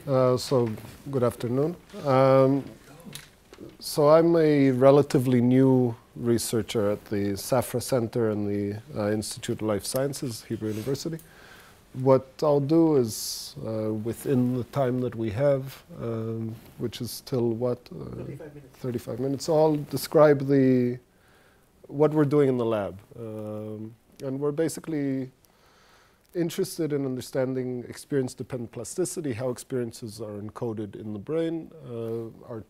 So good afternoon. So I'm a relatively new researcher at the Safra Center and the Institute of Life Sciences, Hebrew University. What I'll do is, within the time that we have, which is till what? 35 minutes. 35 minutes. So I'll describe what we're doing in the lab. And we're basically interested in understanding experience-dependent plasticity, how experiences are encoded in the brain. Our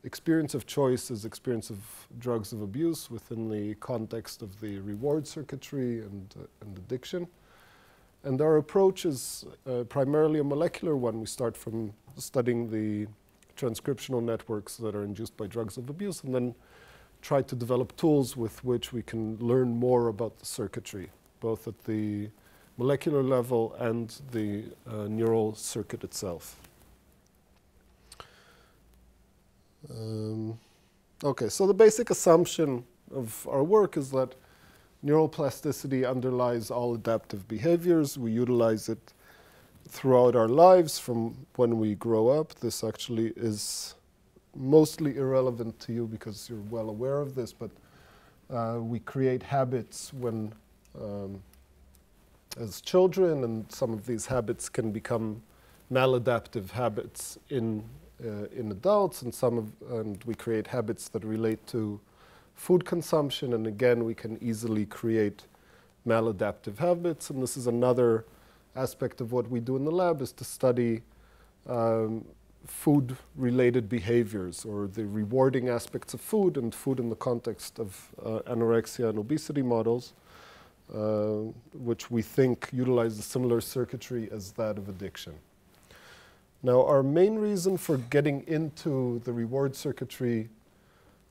experience of choice is experience of drugs of abuse within the context of the reward circuitry and addiction. And our approach is primarily a molecular one. We start from studying the transcriptional networks that are induced by drugs of abuse and then try to develop tools with which we can learn more about the circuitry, both at the molecular level and the neural circuit itself. Okay, so the basic assumption of our work is that neuroplasticity underlies all adaptive behaviors. We utilize it throughout our lives from when we grow up. This actually is mostly irrelevant to you because you're well aware of this, but we create habits when as children, and some of these habits can become maladaptive habits in adults, and we create habits that relate to food consumption, and again, we can easily create maladaptive habits. And this is another aspect of what we do in the lab, is to study food-related behaviors, or the rewarding aspects of food, and food in the context of anorexia and obesity models, which we think utilize a similar circuitry as that of addiction. Now, our main reason for getting into the reward circuitry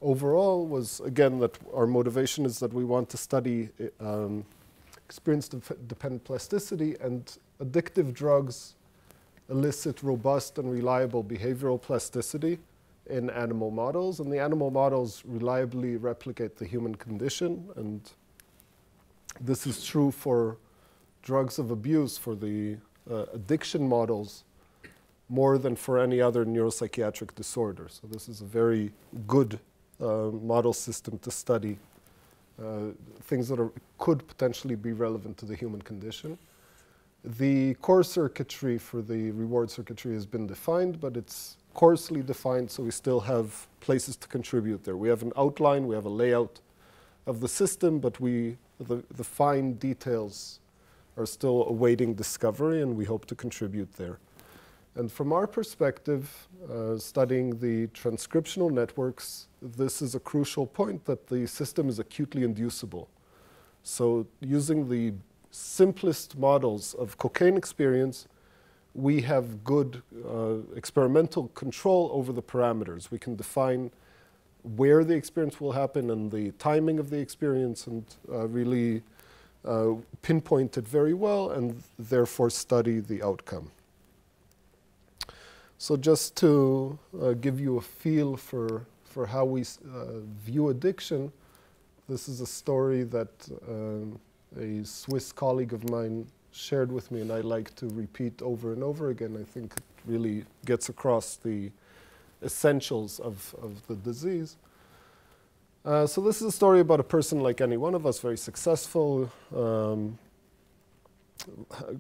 overall was, again, that our motivation is that we want to study experience-dependent plasticity, and addictive drugs elicit robust and reliable behavioral plasticity in animal models, and the animal models reliably replicate the human condition, and this is true for drugs of abuse, for the addiction models, more than for any other neuropsychiatric disorder. So this is a very good model system to study things that could potentially be relevant to the human condition. The core circuitry for the reward circuitry has been defined, but it's coarsely defined, so we still have places to contribute there. We have an outline, we have a layout of the system, but the fine details are still awaiting discovery, and we hope to contribute there. And from our perspective, studying the transcriptional networks, this is a crucial point, that the system is acutely inducible. So using the simplest models of cocaine experience, we have good experimental control over the parameters. We can define where the experience will happen and the timing of the experience, and really pinpoint it very well, and therefore study the outcome. So just to give you a feel for how we view addiction, this is a story that a Swiss colleague of mine shared with me, and I like to repeat over and over again. I think it really gets across the essentials of the disease. So this is a story about a person like any one of us, very successful,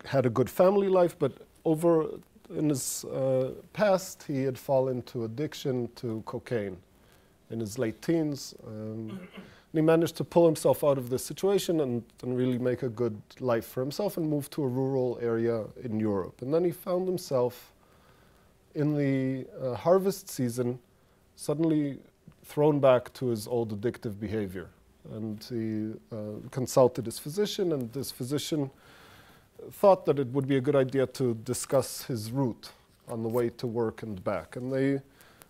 had a good family life, but in his past, he had fallen to addiction to cocaine in his late teens. And he managed to pull himself out of this situation and really make a good life for himself, and move to a rural area in Europe. And then he found himself in the harvest season suddenly thrown back to his old addictive behavior. And he consulted his physician, and this physician thought that it would be a good idea to discuss his route on the way to work and back. And they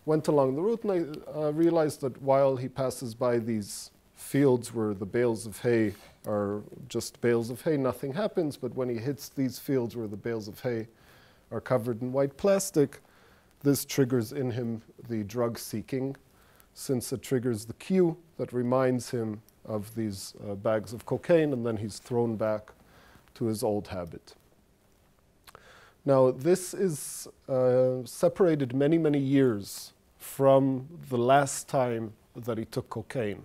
went along the route, and they realized that while he passes by these fields where the bales of hay are just bales of hay, nothing happens. But when he hits these fields where the bales of hay are covered in white plastic, this triggers in him the drug seeking, since it triggers the cue that reminds him of these bags of cocaine, and then he's thrown back to his old habit. Now, this is separated many, many years from the last time that he took cocaine.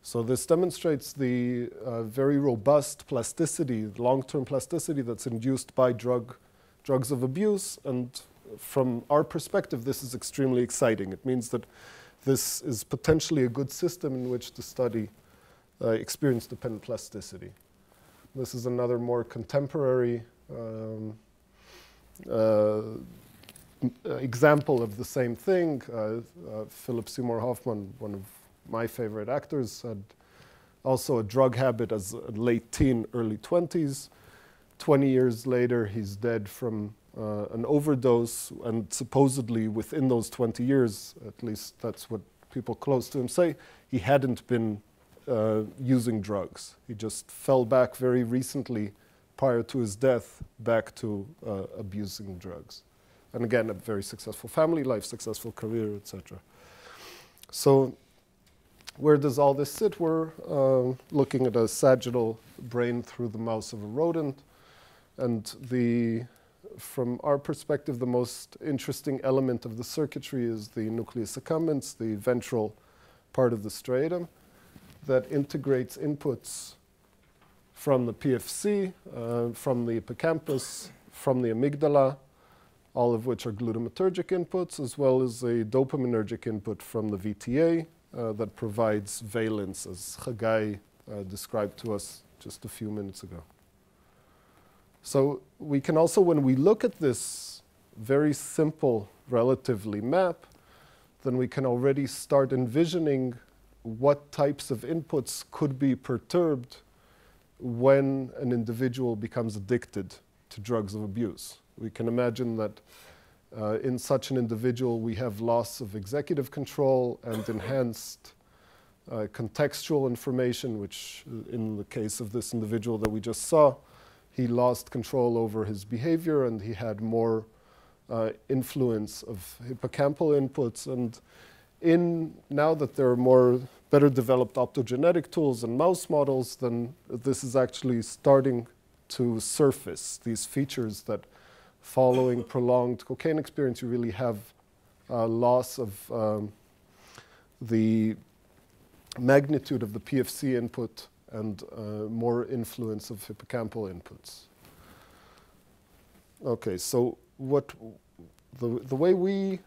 So this demonstrates the very robust plasticity, long-term plasticity that's induced by drugs of abuse. And from our perspective, this is extremely exciting. It means that this is potentially a good system in which to study experience-dependent plasticity. This is another more contemporary example of the same thing. Philip Seymour Hoffman, one of my favorite actors, had also a drug habit as a late teen, early 20s. 20 years later, he's dead from an overdose, and supposedly within those 20 years, at least that's what people close to him say, he hadn't been using drugs. He just fell back very recently, prior to his death, back to abusing drugs. And again, a very successful family life, successful career, etc. So where does all this sit? We're looking at a sagittal brain through the mouse of a rodent. And from our perspective, the most interesting element of the circuitry is the nucleus accumbens, the ventral part of the striatum, that integrates inputs from the PFC, from the hippocampus, from the amygdala, all of which are glutamatergic inputs, as well as a dopaminergic input from the VTA that provides valence, as Chagai described to us just a few minutes ago. So we can also, when we look at this very simple, relatively map, then we can already start envisioning what types of inputs could be perturbed when an individual becomes addicted to drugs of abuse. We can imagine that in such an individual, we have loss of executive control and enhanced contextual information, which in the case of this individual that we just saw, he lost control over his behavior and he had more influence of hippocampal inputs. And now that there are better developed optogenetic tools and mouse models, then this is actually starting to surface, these features that following prolonged cocaine experience, you really have loss of the magnitude of the PFC input and more influence of hippocampal inputs. Okay, so the way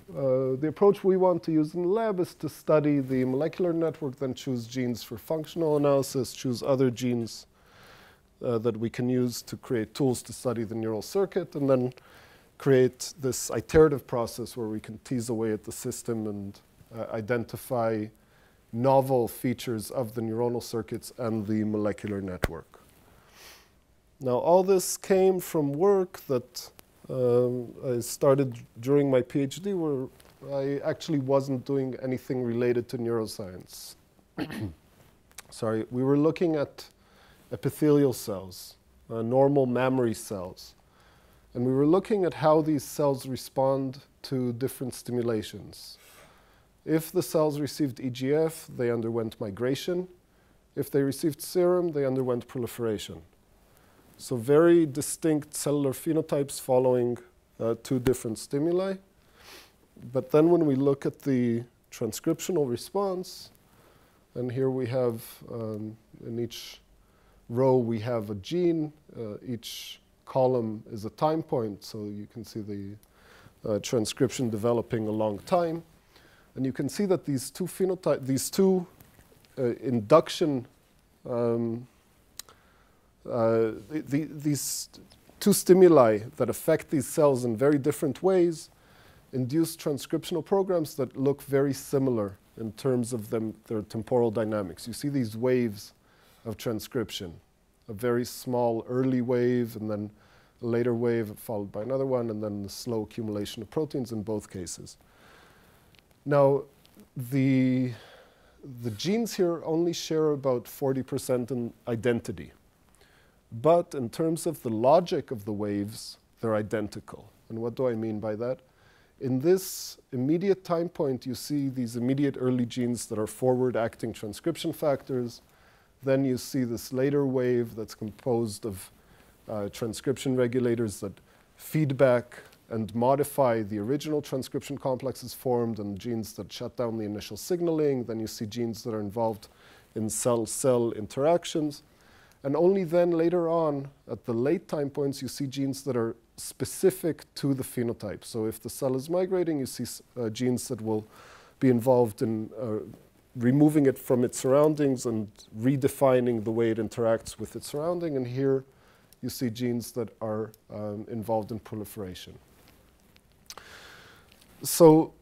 the approach we want to use in the lab is to study the molecular network, then choose genes for functional analysis, choose other genes that we can use to create tools to study the neural circuit, and then create this iterative process where we can tease away at the system and identify novel features of the neuronal circuits and the molecular network. Now, all this came from work that I started during my PhD, where I actually wasn't doing anything related to neuroscience. Sorry, we were looking at epithelial cells, normal mammary cells. And we were looking at how these cells respond to different stimulations. If the cells received EGF, they underwent migration. If they received serum, they underwent proliferation. So very distinct cellular phenotypes following two different stimuli. But then when we look at the transcriptional response, and here we have, in each row, we have a gene. Each column is a time point, so you can see the transcription developing a long time. And you can see that these two phenotypes, these two induction, these two stimuli that affect these cells in very different ways induce transcriptional programs that look very similar in terms of their temporal dynamics. You see these waves of transcription, a very small early wave, and then a later wave followed by another one, and then the slow accumulation of proteins in both cases. Now, the genes here only share about 40% in identity. But in terms of the logic of the waves, they're identical. And what do I mean by that? In this immediate time point, you see these immediate early genes that are forward-acting transcription factors. Then you see this later wave that's composed of transcription regulators that feedback and modify the original transcription complexes formed and genes that shut down the initial signaling. Then you see genes that are involved in cell-cell interactions. And only then later on, at the late time points, you see genes that are specific to the phenotype. So if the cell is migrating, you see genes that will be involved in removing it from its surroundings and redefining the way it interacts with its surrounding. And here you see genes that are involved in proliferation. So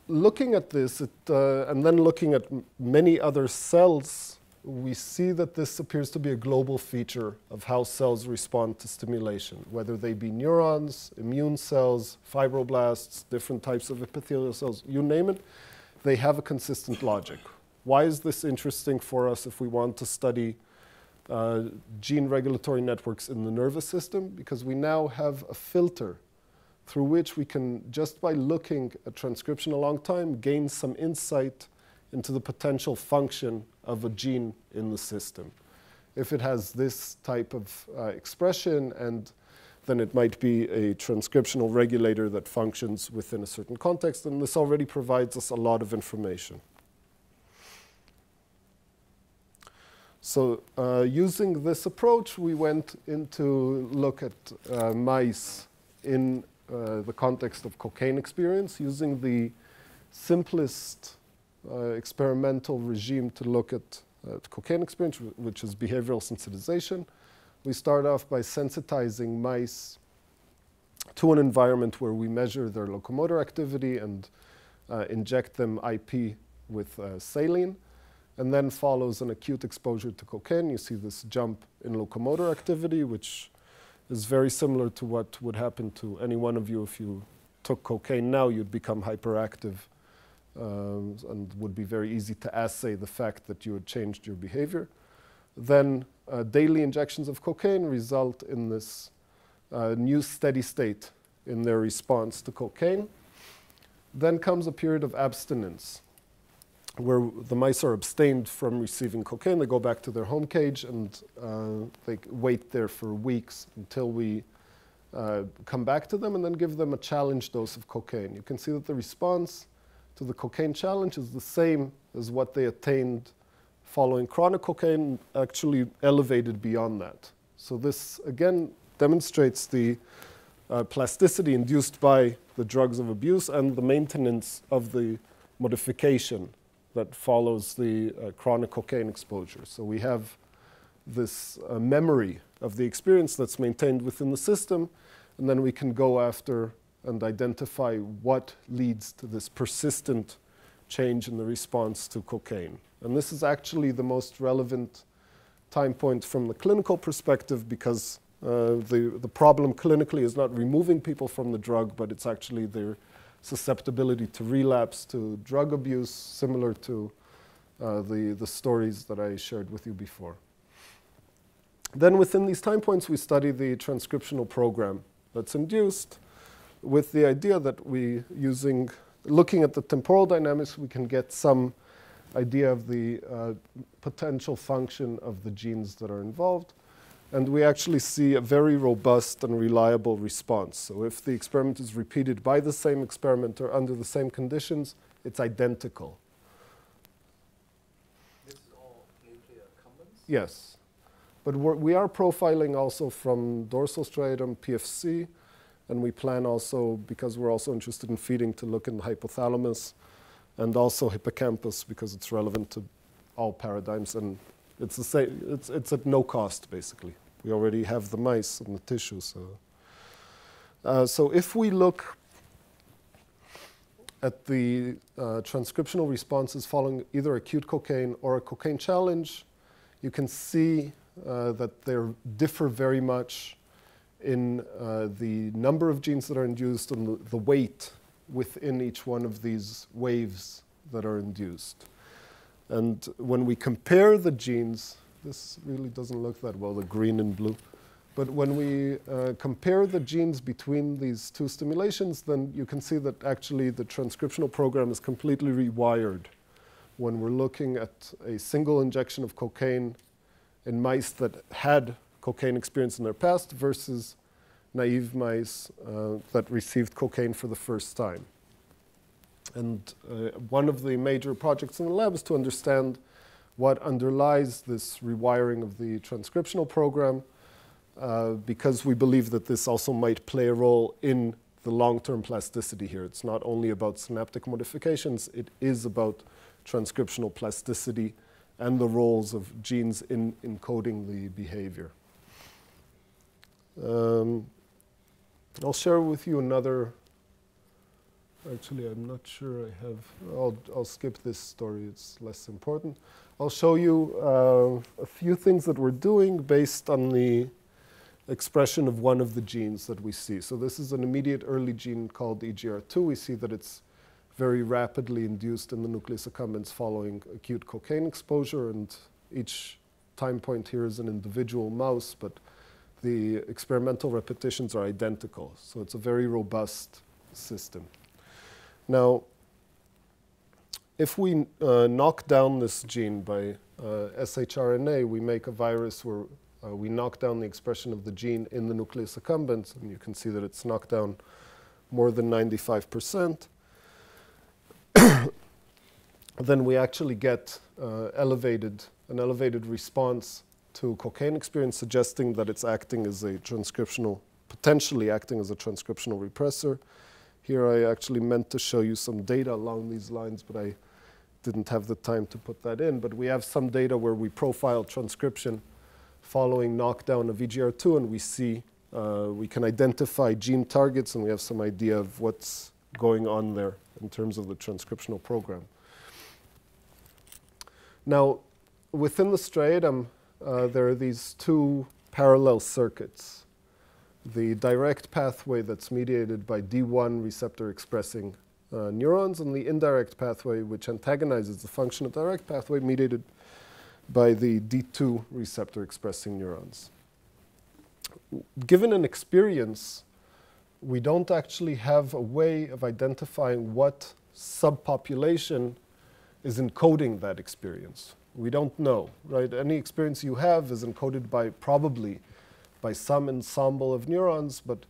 looking at this, and then looking at many other cells, we see that this appears to be a global feature of how cells respond to stimulation, whether they be neurons, immune cells, fibroblasts, different types of epithelial cells, you name it, they have a consistent logic. Why is this interesting for us if we want to study gene regulatory networks in the nervous system? Because we now have a filter through which we can, just by looking at transcription a long time, gain some insight into the potential function of a gene in the system. If it has this type of expression, and then it might be a transcriptional regulator that functions within a certain context, and this already provides us a lot of information. So using this approach, we went in to look at mice in the context of cocaine experience, using the simplest experimental regime to look at cocaine experience, which is behavioral sensitization. We start off by sensitizing mice to an environment where we measure their locomotor activity and inject them IP with saline, and then follows an acute exposure to cocaine. You see this jump in locomotor activity, which is very similar to what would happen to any one of you if you took cocaine now. You'd become hyperactive and would be very easy to assay the fact that you had changed your behavior. Then daily injections of cocaine result in this new steady state in their response to cocaine. Then comes a period of abstinence, where the mice are abstained from receiving cocaine. They go back to their home cage and they wait there for weeks until we come back to them and then give them a challenge dose of cocaine. You can see that the response to the cocaine challenge is the same as what they attained following chronic cocaine, actually elevated beyond that. So this, again, demonstrates the plasticity induced by the drugs of abuse and the maintenance of the modification that follows the chronic cocaine exposure. So we have this memory of the experience that's maintained within the system, and then we can go after and identify what leads to this persistent change in the response to cocaine. And this is actually the most relevant time point from the clinical perspective, because the problem clinically is not removing people from the drug, but it's actually their susceptibility to relapse to drug abuse, similar to the stories that I shared with you before. Then within these time points, we study the transcriptional program that's induced, with the idea that looking at the temporal dynamics, we can get some idea of the potential function of the genes that are involved. And we actually see a very robust and reliable response. So if the experiment is repeated by the same experimenter under the same conditions, it's identical. This is all nuclear accumbens? Yes. But we are profiling also from dorsal striatum, PFC, and we plan also, because we're also interested in feeding, to look in the hypothalamus and also hippocampus, because it's relevant to all paradigms, and it's the same. It's at no cost, basically. We already have the mice and the tissue. So if we look at the transcriptional responses following either acute cocaine or a cocaine challenge, you can see that they differ very much in the number of genes that are induced and the weight within each one of these waves that are induced. And when we compare the genes, this really doesn't look that well, the green and blue. But when we compare the genes between these two stimulations, then you can see that actually the transcriptional program is completely rewired when we're looking at a single injection of cocaine in mice that had cocaine experience in their past versus naive mice that received cocaine for the first time. And one of the major projects in the lab is to understand what underlies this rewiring of the transcriptional program, because we believe that this also might play a role in the long-term plasticity here. It's not only about synaptic modifications, it is about transcriptional plasticity and the roles of genes in encoding the behavior. I'll share with you another. Actually, I'm not sure I have. I'll skip this story. It's less important. I'll show you a few things that we're doing based on the expression of one of the genes that we see. So this is an immediate early gene called EGR2. We see that it's very rapidly induced in the nucleus accumbens following acute cocaine exposure, and each time point here is an individual mouse, but the experimental repetitions are identical. So it's a very robust system. Now, if we knock down this gene by shRNA, we make a virus where we knock down the expression of the gene in the nucleus accumbens, and you can see that it's knocked down more than 95%. Then we actually get an elevated response to cocaine experience, suggesting that it's acting as a transcriptional, potentially acting as a transcriptional repressor. Here I actually meant to show you some data along these lines, but I didn't have the time to put that in. But we have some data where we profile transcription following knockdown of EGR2, and we see we can identify gene targets, and we have some idea of what's going on there in terms of the transcriptional program. Now, within the striatum, there are these two parallel circuits. The direct pathway that's mediated by D1 receptor expressing neurons, and the indirect pathway which antagonizes the function of direct pathway mediated by the D2 receptor expressing neurons. Given an experience, we don't actually have a way of identifying what subpopulation is encoding that experience. We don't know, right? Any experience you have is encoded by probably by some ensemble of neurons, but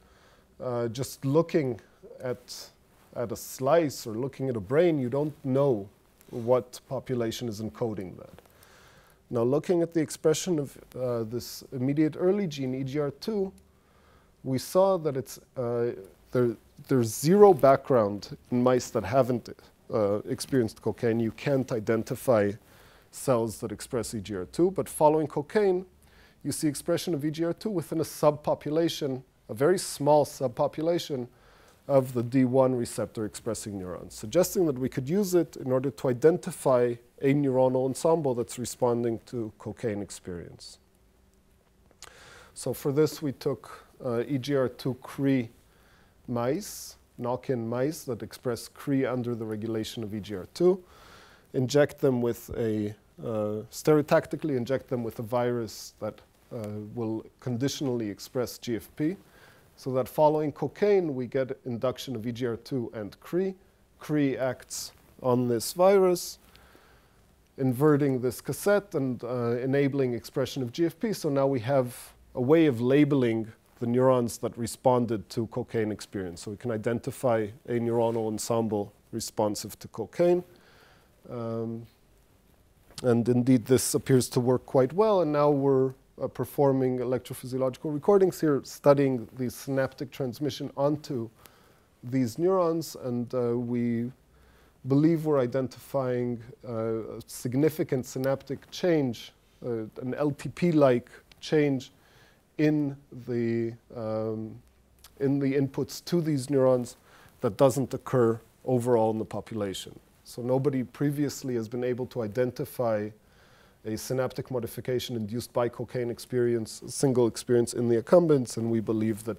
just looking at a slice or looking at a brain, you don't know what population is encoding that. Now, looking at the expression of this immediate early gene, EGR2, we saw that it's, there's zero background in mice that haven't experienced cocaine. You can't identify cells that express EGR2, but following cocaine, you see expression of EGR2 within a subpopulation, a very small subpopulation of the D1 receptor expressing neurons, suggesting that we could use it in order to identify a neuronal ensemble that's responding to cocaine experience. So for this, we took EGR2 Cre mice, knock-in mice that express Cre under the regulation of EGR2, inject them with a, stereotactically inject them with a virus that will conditionally express GFP, so that following cocaine, we get induction of EGR2 and Cre. Cre acts on this virus, inverting this cassette and enabling expression of GFP. So now we have a way of labeling the neurons that responded to cocaine experience. So we can identify a neuronal ensemble responsive to cocaine. And indeed, this appears to work quite well. And now we're performing electrophysiological recordings here, studying the synaptic transmission onto these neurons. And we believe we're identifying a significant synaptic change, an LTP-like change in the inputs to these neurons that doesn't occur overall in the population. So nobody previously has been able to identify a synaptic modification induced by cocaine experience, a single experience in the accumbens, and we believe that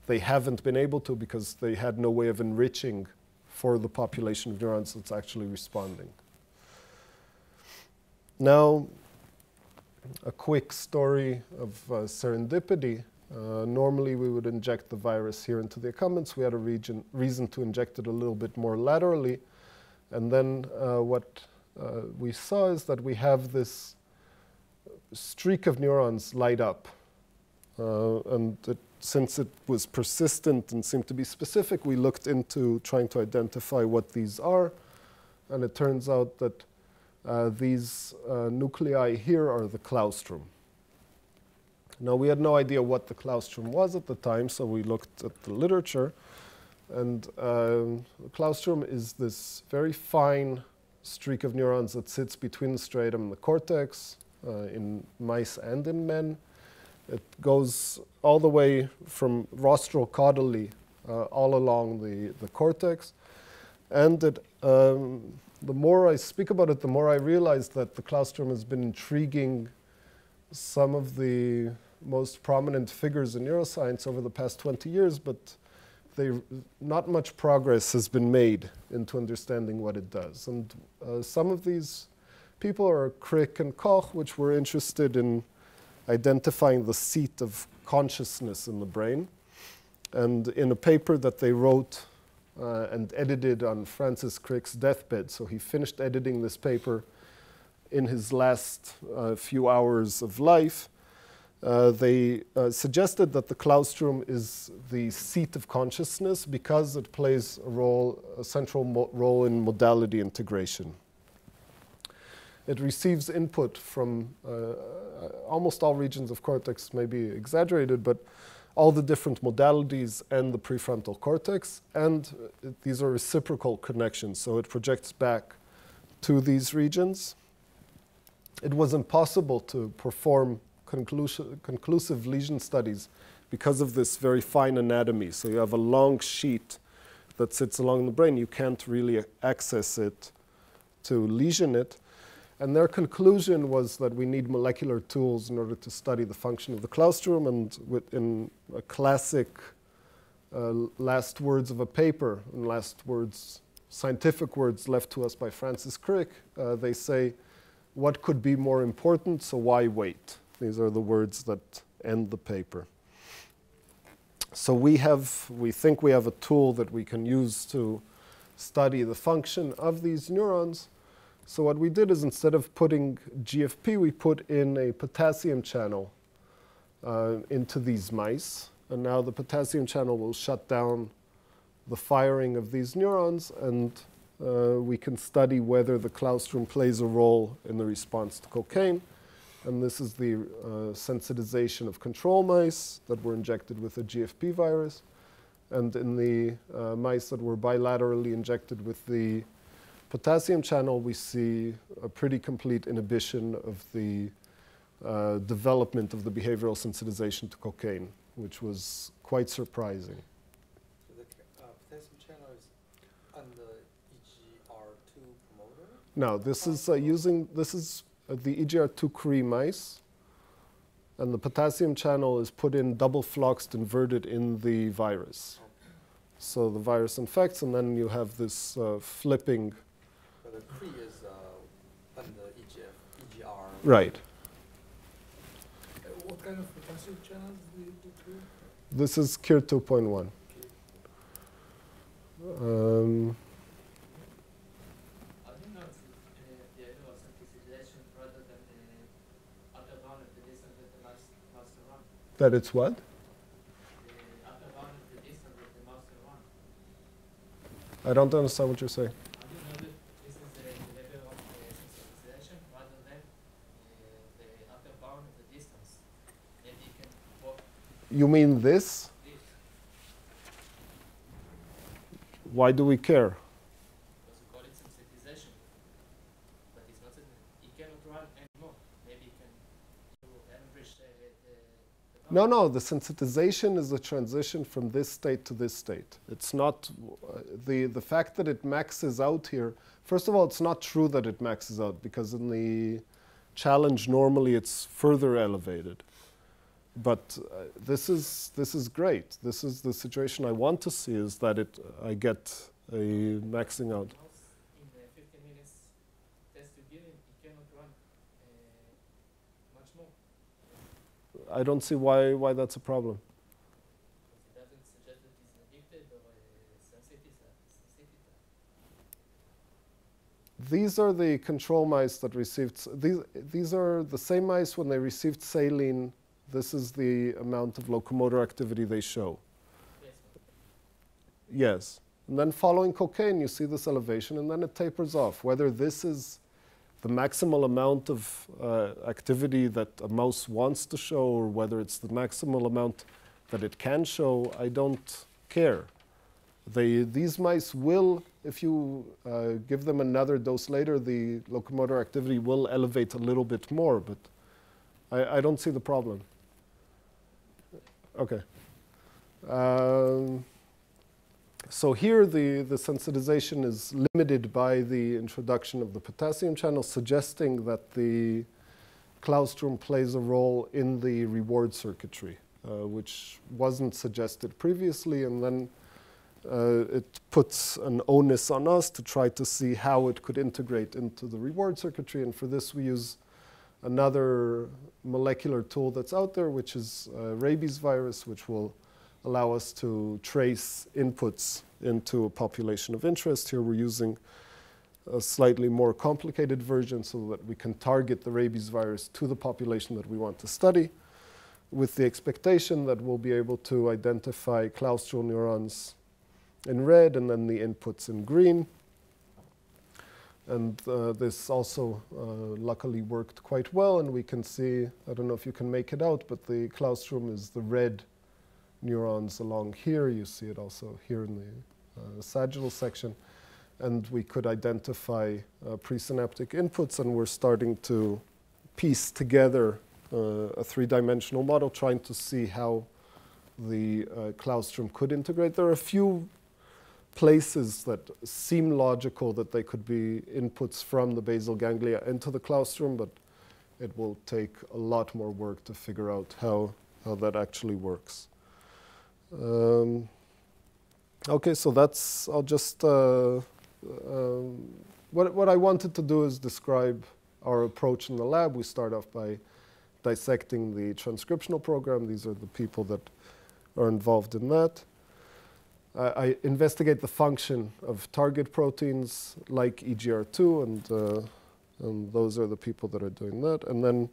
they haven't been able to because they had no way of enriching for the population of neurons that's actually responding. Now, a quick story of serendipity. Normally, we would inject the virus here into the accumbens. We had a reason to inject it a little bit more laterally. And then what we saw is that we have this streak of neurons light up Since it was persistent and seemed to be specific, we looked into trying to identify what these are. And it turns out that these nuclei here are the claustrum. Now, we had no idea what the claustrum was at the time, so we looked at the literature. And the claustrum is this very fine streak of neurons that sits between the striatum and the cortex in mice and in men. It goes all the way from rostrocaudally all along the cortex. And the more I speak about it, the more I realize that the claustrum has been intriguing some of the most prominent figures in neuroscience over the past 20 years, but not much progress has been made into understanding what it does. And some of these people are Crick and Koch, which were interested in identifying the seat of consciousness in the brain. And in a paper that they wrote and edited on Francis Crick's deathbed, so he finished editing this paper in his last few hours of life, they suggested that the claustrum is the seat of consciousness because it plays a central role in modality integration. It receives input from almost all regions of cortex, maybe exaggerated, but all the different modalities and the prefrontal cortex. And these are reciprocal connections, so it projects back to these regions. It was impossible to perform conclusive lesion studies because of this very fine anatomy. So you have a long sheet that sits along the brain. You can't really access it to lesion it. And their conclusion was that we need molecular tools in order to study the function of the claustrum. And in a classic last words of a paper, and scientific words left to us by Francis Crick, they say, what could be more important, so why wait? These are the words that end the paper. So we think we have a tool that we can use to study the function of these neurons. So what we did is instead of putting GFP, we put in a potassium channel into these mice. And now the potassium channel will shut down the firing of these neurons, and we can study whether the claustrum plays a role in the response to cocaine. And this is the sensitization of control mice that were injected with a GFP virus. And in the mice that were bilaterally injected with the potassium channel, we see a pretty complete inhibition of the development of the behavioral sensitization to cocaine, which was quite surprising. So the potassium channel is on the EGR2 promoter? No, this is the EGR2-Cre mice, and the potassium channel is put in double-floxed inverted in the virus. Okay. So the virus infects, and then you have this flipping. So the Cre is on the EGR. Right. What kind of potassium channels do you put through? This is KIR 2.1. That it's what? I don't understand what you're saying. You mean this? Why do we care? No, the sensitization is the transition from this state to this state. It's not the fact that it maxes out here. First of all, it's not true that it maxes out, because in the challenge normally it's further elevated. But this is great. This is the situation I want to see, is that I get a maxing out. In the 15 minutes test you give it cannot run much more. I don't see why that's a problem. It doesn't suggest that it's addicted or sensitive. These are the control mice that received. These are the same mice when they received saline This is the amount of locomotor activity they show. Yes. Yes. And then following cocaine, you see this elevation, and then it tapers off. Whether this is the maximal amount of activity that a mouse wants to show, or whether it's the maximal amount that it can show, I don't care. These mice will, if you give them another dose later, the locomotor activity will elevate a little bit more, but I don't see the problem. Okay. So here the sensitization is limited by the introduction of the potassium channel, suggesting that the claustrum plays a role in the reward circuitry, which wasn't suggested previously, and then it puts an onus on us to try to see how it could integrate into the reward circuitry, and for this we use another molecular tool that's out there, which is rabies virus, which will allow us to trace inputs into a population of interest. Here we're using a slightly more complicated version so that we can target the rabies virus to the population that we want to study, with the expectation that we'll be able to identify claustral neurons in red and then the inputs in green. And this also luckily worked quite well, and we can see, I don't know if you can make it out, but the claustrum is the red neurons along here. You see it also here in the sagittal section. And we could identify presynaptic inputs, and we're starting to piece together a three-dimensional model, trying to see how the claustrum could integrate. There are a few places that seem logical that they could be inputs from the basal ganglia into the claustrum, but it will take a lot more work to figure out how that actually works. Okay, so that's, I'll just, what I wanted to do is describe our approach in the lab. We start off by dissecting the transcriptional program. These are the people that are involved in that. I investigate the function of target proteins like EGR2, and those are the people that are doing that. And then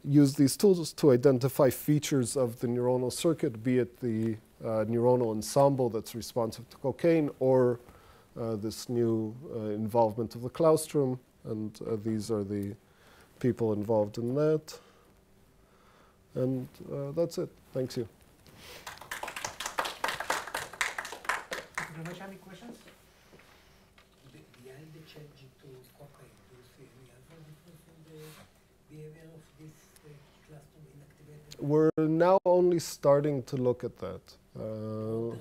use these tools to identify features of the neuronal circuit, be it the neuronal ensemble that's responsive to cocaine, or this new involvement of the claustrum. And these are the people involved in that. And that's it. Thanks you. Any questions? Behind the change to cocaine, do you see any other difference in the behavior of this claustrum inactivated? We're now only starting to look at that. General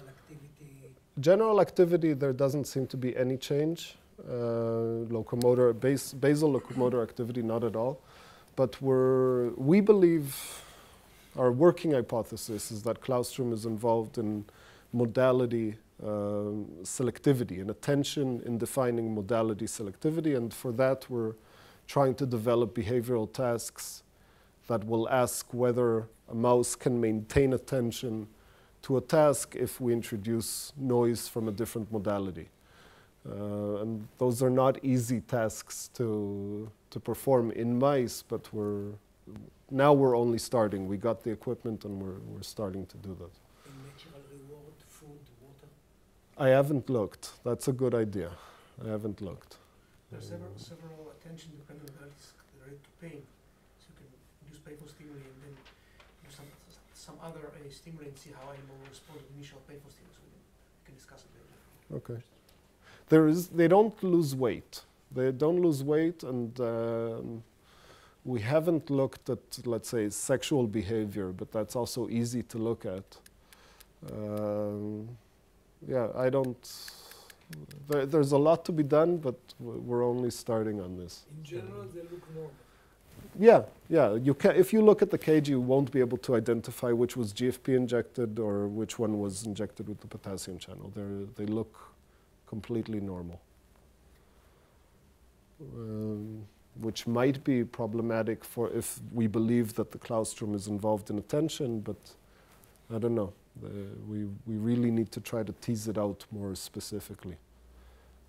activity? General activity, there doesn't seem to be any change. Basal locomotor activity, not at all. But we believe, our working hypothesis is that claustrum is involved in modality selectivity, and attention in defining modality selectivity. And for that, we're trying to develop behavioral tasks that will ask whether a mouse can maintain attention to a task if we introduce noise from a different modality. And those are not easy tasks to perform in mice, but now we're only starting. We got the equipment, and we're starting to do that. Natural reward, food, water? I haven't looked. That's a good idea. I haven't looked. There are several attention-dependent drugs related to pain. So you can use painful stimuli and then do some other stimuli and see how animal will respond to initial painful stimuli. So we can discuss it later. Okay. They don't lose weight. They don't lose weight, and we haven't looked at, let's say, sexual behavior, but that's also easy to look at. Yeah, I don't. There's a lot to be done, but we're only starting on this. In general, they look normal. Yeah, yeah. You can, if you look at the cage, you won't be able to identify which was GFP injected or which one was injected with the potassium channel. They look completely normal, which might be problematic for if we believe that the claustrum is involved in attention, but I don't know. We really need to try to tease it out more specifically.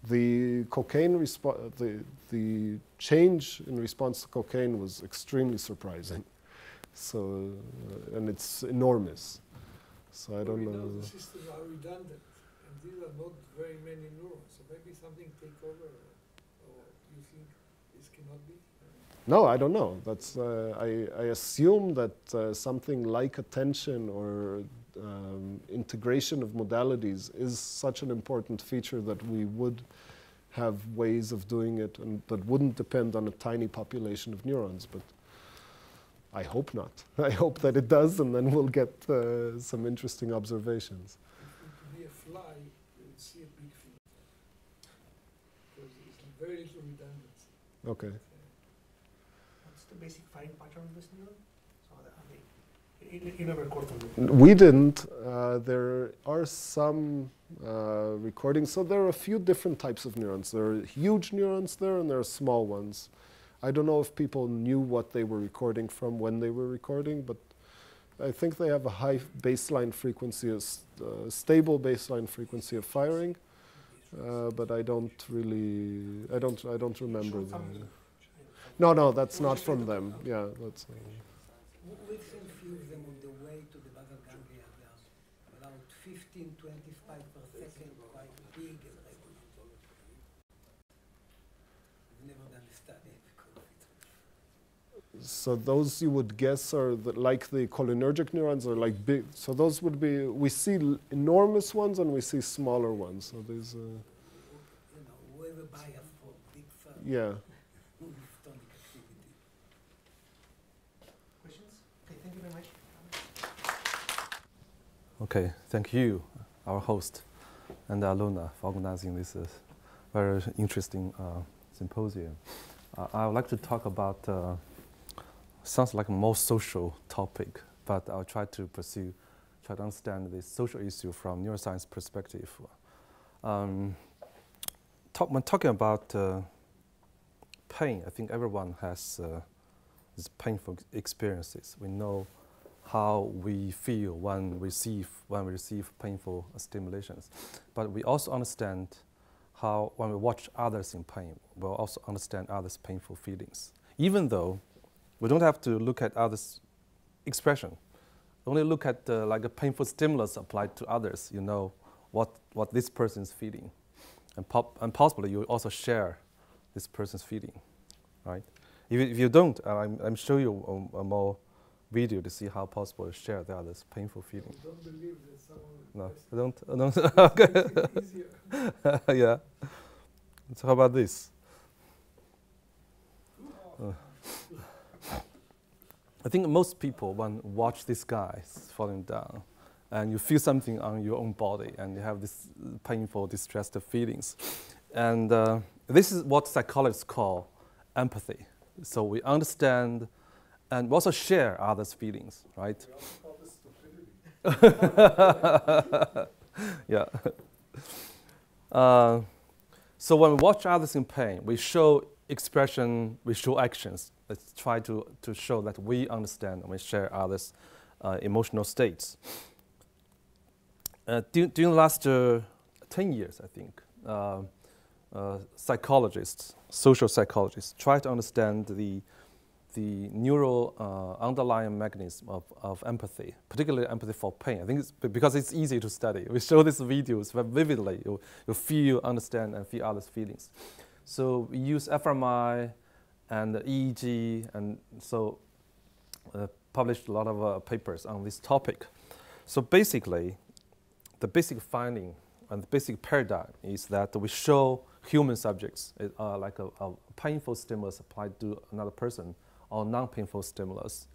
The cocaine the change in response to cocaine was extremely surprising. So, and it's enormous. So I don't We know. know the systems are redundant, and these are not very many neurons, so maybe something take over, or you think this cannot be? No, I don't know. That's I assume that something like attention or integration of modalities is such an important feature that we would have ways of doing it, and that wouldn't depend on a tiny population of neurons. But I hope not. I hope that it does, and then we'll get some interesting observations. If it could be a fly, you would see a big field, because there's very little redundancy. Okay. What's the basic firing pattern of this neuron? So you never recorded them. We didn't. There are some recordings. So there are a few different types of neurons. There are huge neurons there, and there are small ones. I don't know if people knew what they were recording from when they were recording, but I think they have a high baseline frequency, a stable baseline frequency of firing. But I don't really, I don't remember them. No, that's not from them. Yeah, that's. We infuse them on the way to the basal ganglia. They are around 15, 25 per second, quite big and regular. We've never done a study because of it. So those you would guess are like the cholinergic neurons, are like big. So those would be, we see enormous ones and we see smaller ones. So these, You know, whoever bias for big fun. yeah. With tonic activity. Questions? Okay, thank you very much. Okay, thank you, our host, and Alona for organizing this very interesting symposium. I would like to talk about, sounds like a more social topic, but I'll try to understand this social issue from neuroscience perspective. When talking about pain, I think everyone has these painful experiences. We know how we feel when we receive painful stimulations. But we also understand how when we watch others in pain, we'll also understand others' painful feelings. Even though we don't have to look at others' expression, only look at like a painful stimulus applied to others, you know what this person is feeling. And possibly you also share this person's feeling, right? If you don't, I'm showing you a more video to see how possible to share the other's painful feeling. I don't believe that someone No, I don't. Okay. easier. Yeah. So how about this? I think most people, when watch this guy falling down, and you feel something on your own body, and you have this painful, distressed feelings, and this is what psychologists call empathy. So we understand and we also share others' feelings, right? We also call this stupidity. Yeah. So when we watch others in pain, we show expression, we show actions. Let's try to show that we understand and we share others' emotional states. During the last 10 years, I think, psychologists, social psychologists, try to understand the neural underlying mechanism of empathy, particularly empathy for pain. I think it's because it's easy to study. We show these videos very vividly. You feel, understand, and feel others' feelings. So we use fMRI and EEG, and so published a lot of papers on this topic. So basically, the basic finding and the basic paradigm is that we show human subjects like a painful stimulus applied to another person, or non-painful stimulus.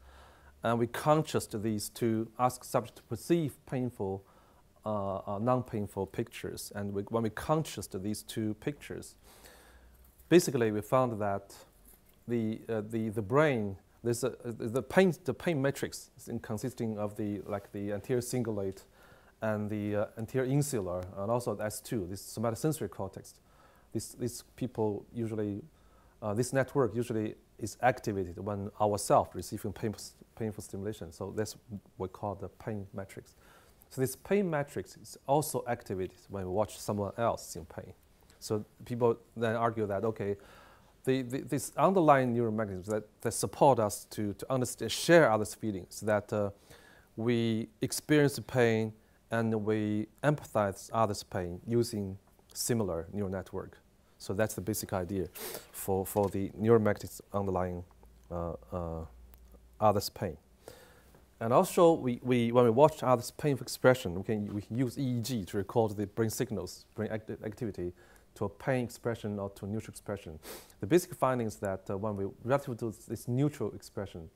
And we contrast these to ask subjects to perceive painful, non-painful pictures. And when we contrast these two pictures, basically we found that the brain, the pain matrix is consisting of the anterior cingulate and the anterior insular, and also the S2, this somatosensory cortex. These people usually, this network usually is activated when ourselves receiving painful stimulation. So that's what we call the pain matrix. So this pain matrix is also activated when we watch someone else in pain. So people then argue that, okay, this underlying neural mechanisms that support us to understand, share others' feelings, that we experience pain and we empathize others' pain using similar neural network. So that's the basic idea for the neural mechanisms underlying others' pain. And also, when we watch others' painful expression, we can use EEG to record the brain signals, brain activity, to a pain expression or to a neutral expression. The basic finding is that when we relative to this neutral expression,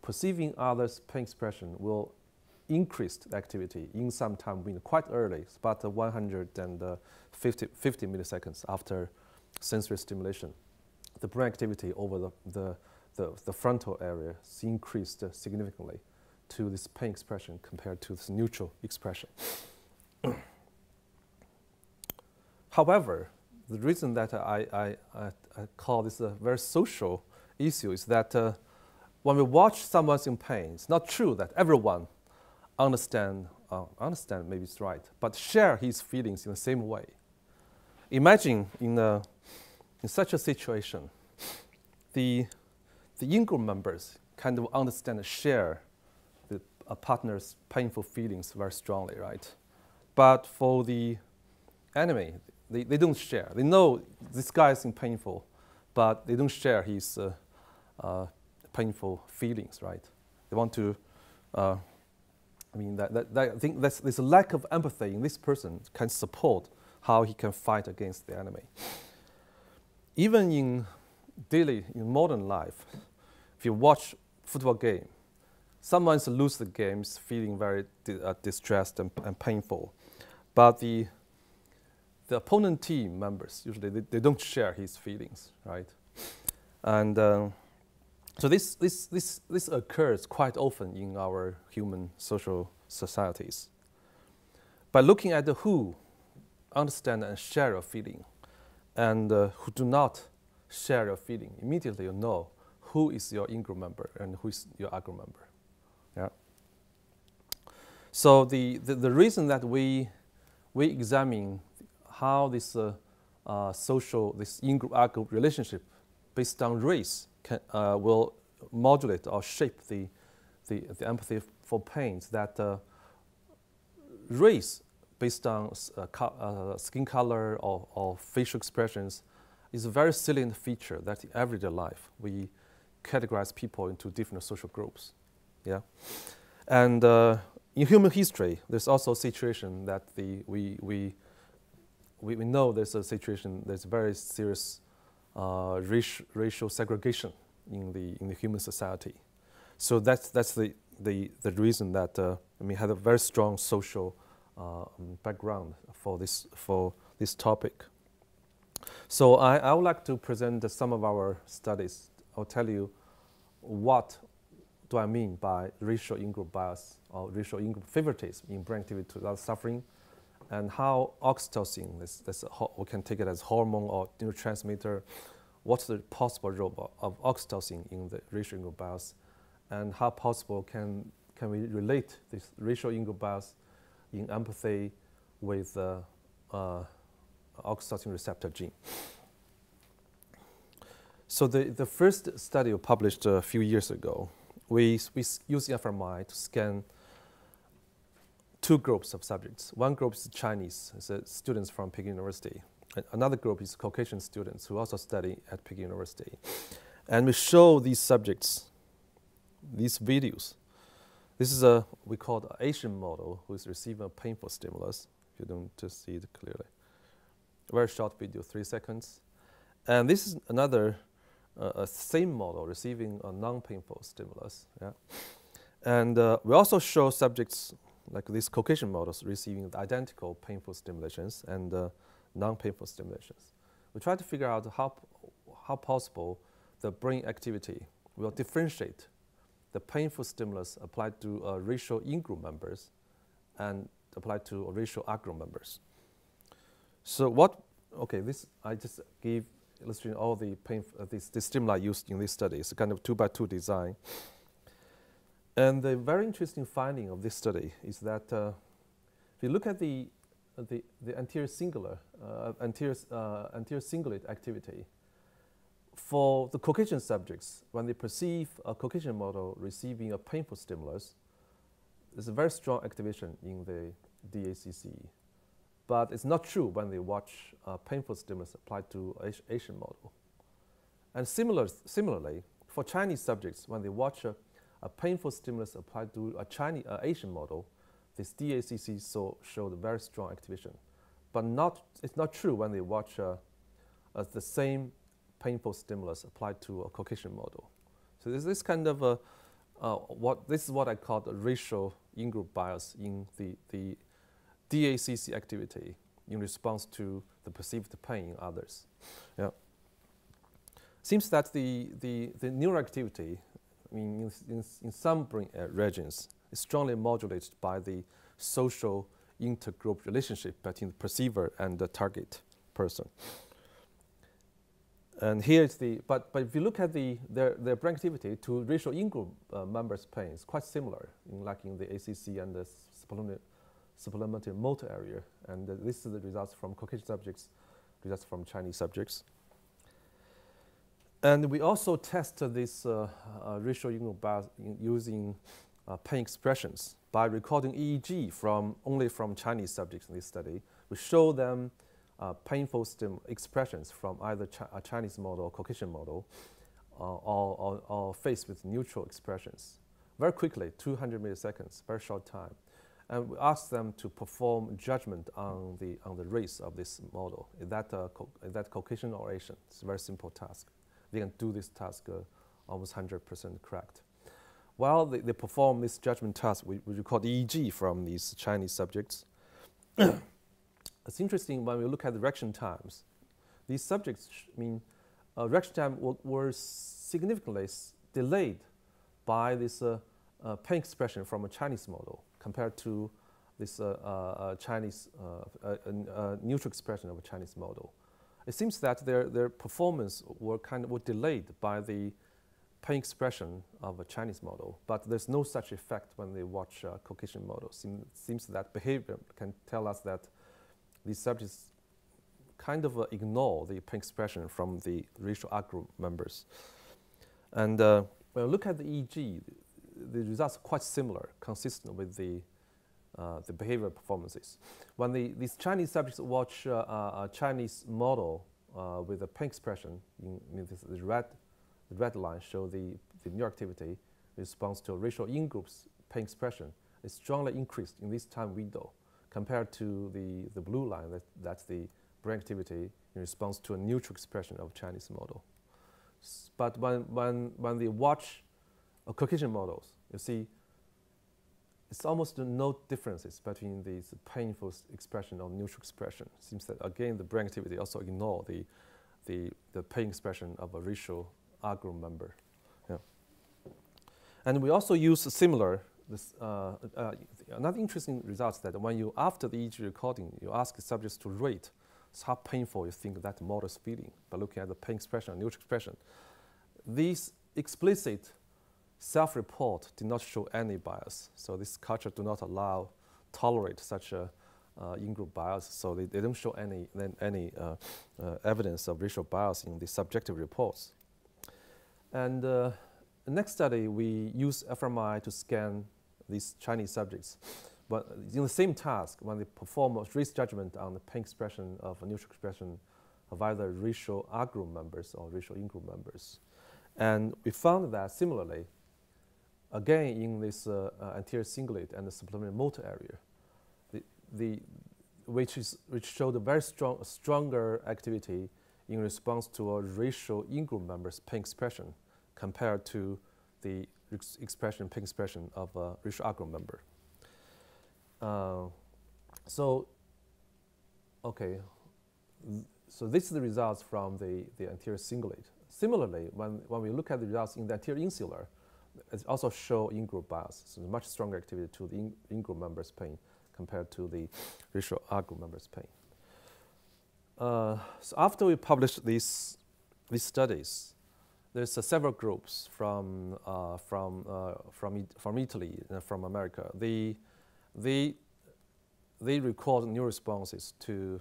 perceiving others' pain expression will increase the activity in some time window, quite early, about 150 milliseconds after sensory stimulation. The brain activity over the frontal area is increased significantly to this pain expression compared to this neutral expression. However, the reason that I call this a very social issue is that when we watch someone in pain, it's not true that everyone understand maybe it's right, but share his feelings in the same way. Imagine in such a situation, the in-group members kind of understand and share a partner's painful feelings very strongly, right? But for the enemy, they don't share. They know this guy is painful, but they don't share his painful feelings, right? They want to, I think there's a lack of empathy in this person can support how he can fight against the enemy. Even in modern life, if you watch football game, someone's lose the games feeling very distressed and painful, but the opponent team members usually they don't share his feelings, right? And so this occurs quite often in our human social societies. By looking at who understand and share a feeling, and who do not share a feeling, immediately you know who is your in-group member and who is your out-group member. Yeah. So the reason that we examine how this this in-group out-group relationship based on race will modulate or shape the empathy for pains, that race based on skin color or facial expressions is a very salient feature that in everyday life we categorize people into different social groups. Yeah, and in human history, there's also a situation that we know there's a situation, there's very serious racial segregation in the human society. So that's the reason that had a very strong social background for this topic. So I would like to present some of our studies. I'll tell you what do I mean by racial in-group bias or racial in-group favoritism in brain activity to other suffering, and how oxytocin, we can take it as hormone or neurotransmitter, what's the possible role of oxytocin in the racial in-group bias, and how possible can we relate this racial in-group bias in empathy with oxytocin receptor gene. So the first study published a few years ago, we used fMRI to scan two groups of subjects. One group is Chinese, students from Peking University. And another group is Caucasian students who also study at Peking University. And we show these subjects these videos. This is we call an Asian model who is receiving a painful stimulus. If you don't just see it clearly. A very short video, 3 seconds. And this is another same model receiving a non-painful stimulus. Yeah. And we also show subjects like these Caucasian models receiving the identical painful stimulations and non-painful stimulations. We try to figure out how possible the brain activity will differentiate the painful stimulus applied to racial in-group members and applied to racial out-group members. So this I just gave illustrating all the the stimuli used in this study. It's a kind of 2x2 design. And the very interesting finding of this study is that if you look at the anterior cingulate activity, for the Caucasian subjects, when they perceive a Caucasian model receiving a painful stimulus, there's a very strong activation in the DACC. But it's not true when they watch a painful stimulus applied to Asian model. And similarly, for Chinese subjects, when they watch a painful stimulus applied to a Asian model, this DACC showed very strong activation. But it's not true when they watch the same painful stimulus applied to a Caucasian model. So there's this kind of this is what I call the racial in-group bias in the DACC activity in response to the perceived pain in others. Yeah. Seems that the neural activity, I mean, in some brain regions, is strongly modulated by the social intergroup relationship between the perceiver and the target person. And here is but if you look at their brain activity to racial in-group members' pain, it's quite similar, like in the ACC and the supplementary motor area. And this is the results from Caucasian subjects, results from Chinese subjects. And we also tested this racial in-group bias using pain expressions by recording EEG only from Chinese subjects in this study. We show them painful expressions from either a Chinese model or Caucasian model, or faced with neutral expressions. Very quickly, 200 milliseconds, very short time. And we asked them to perform judgment on the race of this model. Is that Caucasian or Asian? It's a very simple task. They can do this task almost 100% correct. While they perform this judgment task, we record EEG from these Chinese subjects. It's interesting when we look at the reaction times. These subjects, reaction time were significantly delayed by this pain expression from a Chinese model compared to this Chinese neutral expression of a Chinese model. It seems that their performance were delayed by the pain expression of a Chinese model, but there's no such effect when they watch Caucasian models. Seems that behavior can tell us that these subjects ignore the pain expression from the racial outgroup members. And when we look at the EEG, the results are quite similar, consistent with the behavioral performances. When these Chinese subjects watch a Chinese model with a pain expression, the red line shows the neural activity response to a racial in-group's pain expression is strongly increased in this time window compared to the blue line, that's the brain activity in response to a neutral expression of Chinese model. But when they watch Caucasian models, you see it's almost no differences between these painful expression or neutral expression. It seems that again the brain activity also ignore the pain expression of a racial outgroup member. Yeah. And we also use similar another interesting result is that when you after the EEG recording, you ask the subjects to rate how painful you think that model is feeling by looking at the pain expression and neutral expression. These explicit self-report did not show any bias. So this culture do not tolerate such a in-group bias. So they don't show any evidence of racial bias in the subjective reports. And the next study, we use fMRI to scan these Chinese subjects. But in the same task, when they perform a race judgment on the pain expression of a neutral expression of either racial outgroup members or racial in-group members. And we found that similarly, again in this anterior cingulate and the supplementary motor area, which showed a very stronger activity in response to a racial in-group member's pain expression compared to the pain expression of a racial outgroup member. So this is the results from the anterior cingulate. Similarly, when we look at the results in the anterior insular, it also show in-group bias, so much stronger activity to the in-group members' pain compared to the racial outgroup members' pain. So after we published these studies, there's several groups from Italy and from America. They record new responses to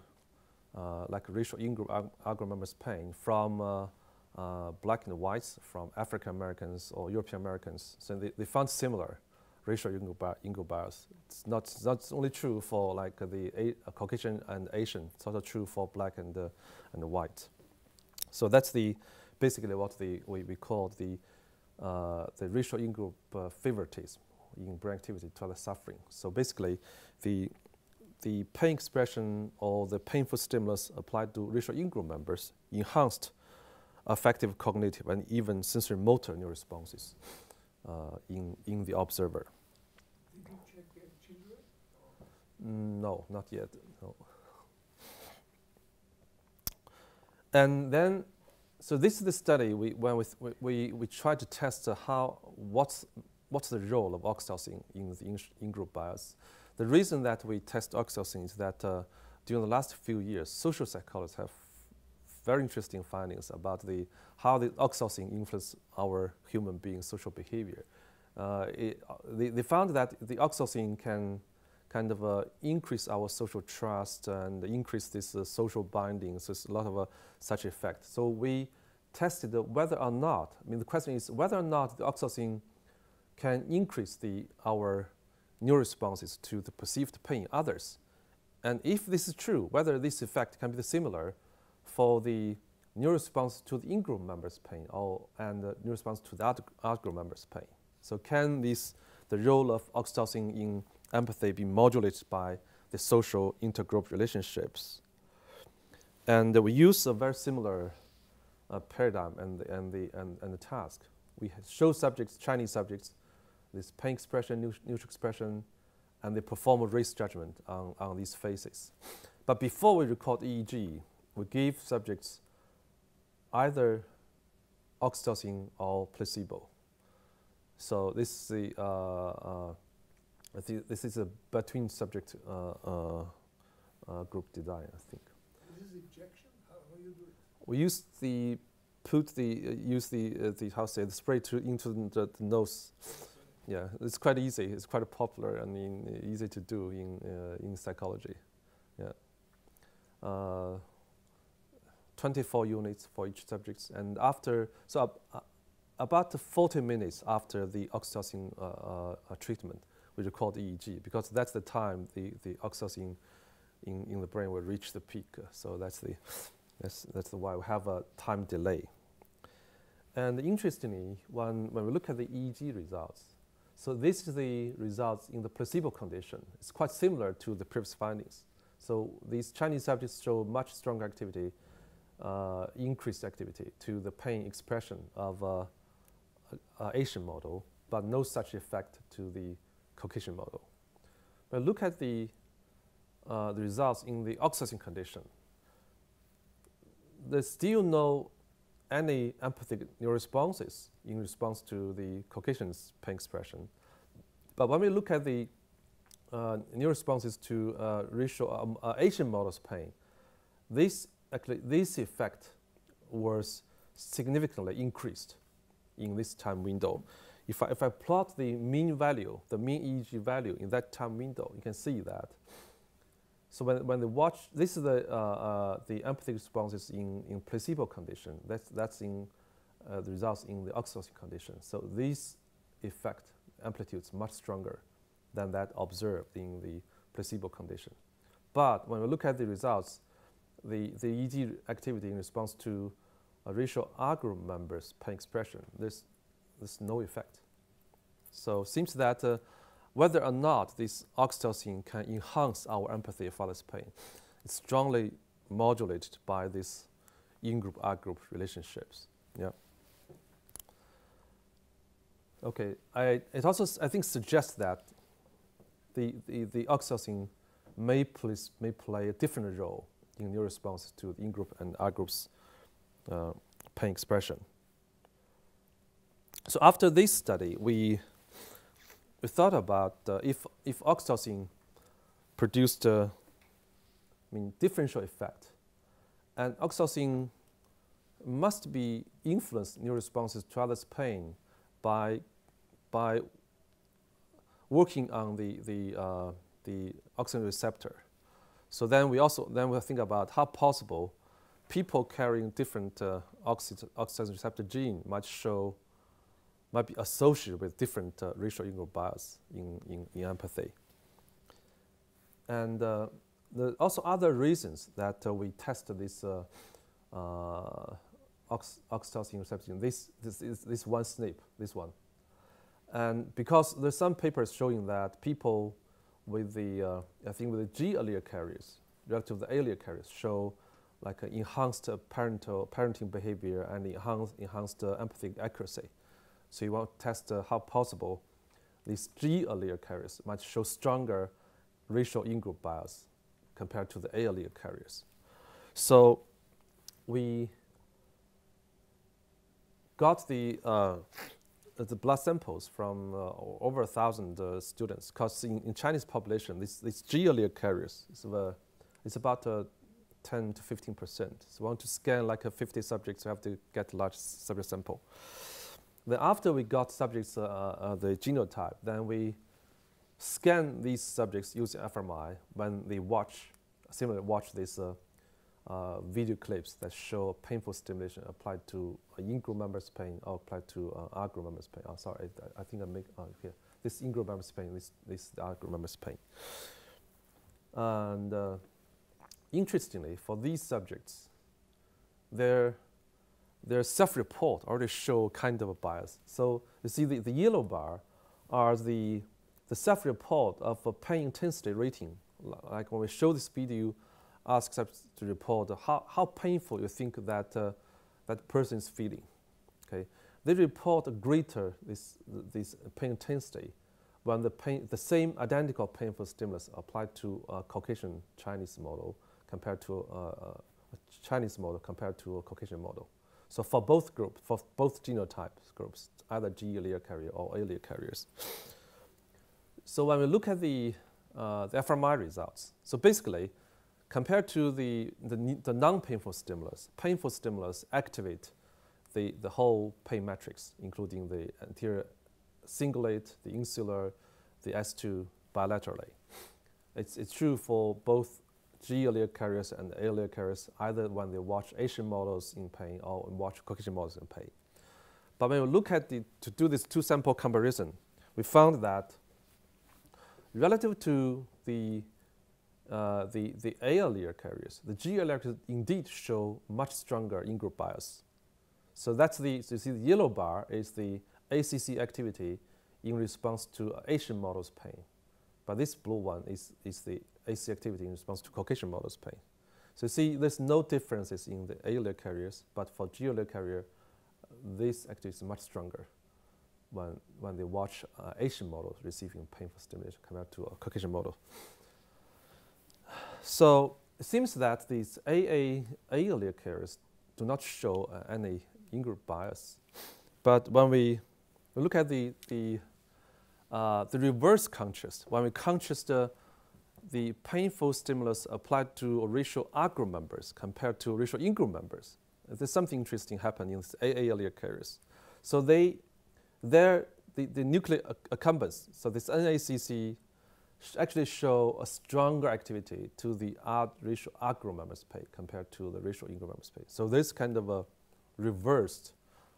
like racial in-group outgroup members' pain from black and whites from African Americans or European Americans. So they found similar racial Ingram bias. It's not only true for like the Caucasian and Asian. It's also true for black and white. So that's basically what we call the racial in-group favoritism in brain activity to other suffering. So basically, the pain expression or the painful stimulus applied to racial in-group members enhanced affective, cognitive, and even sensory motor neural responses in the observer. Did you check children? No, not yet. No. And then, so this is the study we tried to test what's the role of oxytocin in the in-group bias. The reason that we test oxytocin is that during the last few years, social psychologists have very interesting findings about how the oxytocin influences our human being social behavior. They found that the oxytocin can kind of increase our social trust and increase this social binding. So it's a lot of such effect. So we tested whether or not, the question is whether or not the oxytocin can increase our neural responses to the perceived pain in others. And if this is true, whether this effect can be similar for the neural response to the in-group members' pain and the neural response to the out-group members' pain. So can the role of oxytocin in empathy be modulated by the social intergroup relationships? And we use a very similar paradigm and the task. We show subjects, Chinese subjects, this pain expression, neutral expression, and they perform a race judgment on these phases. But before we record EEG, we give subjects either oxytocin or placebo. So this is this is a between subject group design, I think. This is injection. How you do it? We use the spray into the nose. Yeah, it's quite easy. It's quite popular. Easy to do in psychology. Yeah. 24 units for each subject, and about 40 minutes after the oxytocin treatment, we record EEG because that's the time the oxytocin in the brain will reach the peak. So that's why we have a time delay. And interestingly, when we look at the EEG results, so this is the results in the placebo condition. It's quite similar to the previous findings. So these Chinese subjects show much stronger activity, increased activity to the pain expression of Asian model, but no such effect to the Caucasian model. But look at the results in the oxytocin condition. There's still no any empathic neural responses in response to the Caucasian's pain expression. But when we look at the neural responses to Asian model's pain, this effect was significantly increased in this time window. If I plot the mean value, the mean EEG value in that time window, you can see that. So when they watch, this is the empathic responses in placebo condition. That's in the results in the oxytocin condition. So this effect amplitude is much stronger than that observed in the placebo condition. But when we look at the results, the EEG activity in response to racial R group members' pain expression, there's no effect. So it seems that whether or not this oxytocin can enhance our empathy for this pain, it's strongly modulated by this in-group, out-group relationships. Yeah. Okay. It also, I think, suggests that the oxytocin may play a different role in neural response to the in-group and out-group's pain expression. So after this study, we thought about if oxytocin produced differential effect, and oxytocin must be influenced neural responses to others' pain by working on the oxytocin receptor. So then we'll think about how possible people carrying different oxytocin receptor gene might be associated with different racial in-group bias in empathy. And there are also other reasons that we tested this oxytocin receptor gene. This one SNP, this one. And because there's some papers showing that people with the, I think with the G allele carriers, relative to the A allele carriers, show like enhanced parenting behavior and enhanced empathic accuracy. So you want to test how possible these G allele carriers might show stronger racial in-group bias compared to the A allele carriers. So we got the blood samples from over 1,000 students, because in Chinese population, these G allele carriers is about 10 to 15%. So we want to scan like 50 subjects, we have to get a large subject sample. Then after we got subjects, the genotype, then we scan these subjects using fMRI when they watch these video clips that show painful stimulation applied to in-group members' pain or applied to out-group members' pain. Oh, sorry, I think I make here. This in-group members' pain, this out-group members' pain. And interestingly, for these subjects, their self-report already show kind of a bias. So you see the yellow bar are the self-report of a pain intensity rating. Like when we show this video, ask subjects to report how painful you think that that person is feeling. Okay, they report a greater this pain intensity when the same identical painful stimulus applied to a Caucasian Chinese model compared to a Chinese model compared to a Caucasian model. So for both groups, for both genotype groups, either G allele carrier or A allele carriers. So when we look at the fMRI results, so basically, compared to the non-painful stimulus, painful stimulus activate the whole pain matrix, including the anterior cingulate, the insular, the S2 bilaterally. It's true for both G allele carriers and A allele carriers, either when they watch Asian models in pain or watch Caucasian models in pain. But when we look at to do this two sample comparison, we found that relative to the A allele carriers, the G allele carriers indeed show much stronger in-group bias. So that's so you see the yellow bar is the ACC activity in response to Asian models' pain. But this blue one is the ACC activity in response to Caucasian models' pain. So you see there's no differences in the A allele carriers, but for G allele carrier, this activity is much stronger when they watch Asian models receiving painful stimulation compared to a Caucasian model. So it seems that these A allele carriers do not show any in-group bias. But when we look at the reverse contrast, when we contrast the painful stimulus applied to racial out-group members compared to racial in-group members, there's something interesting happening in A allele carriers. So the nuclear accumbens, so this NACC actually show a stronger activity to the racial out-group members' pain compared to the racial in-group members' pain. So there's kind of a reversed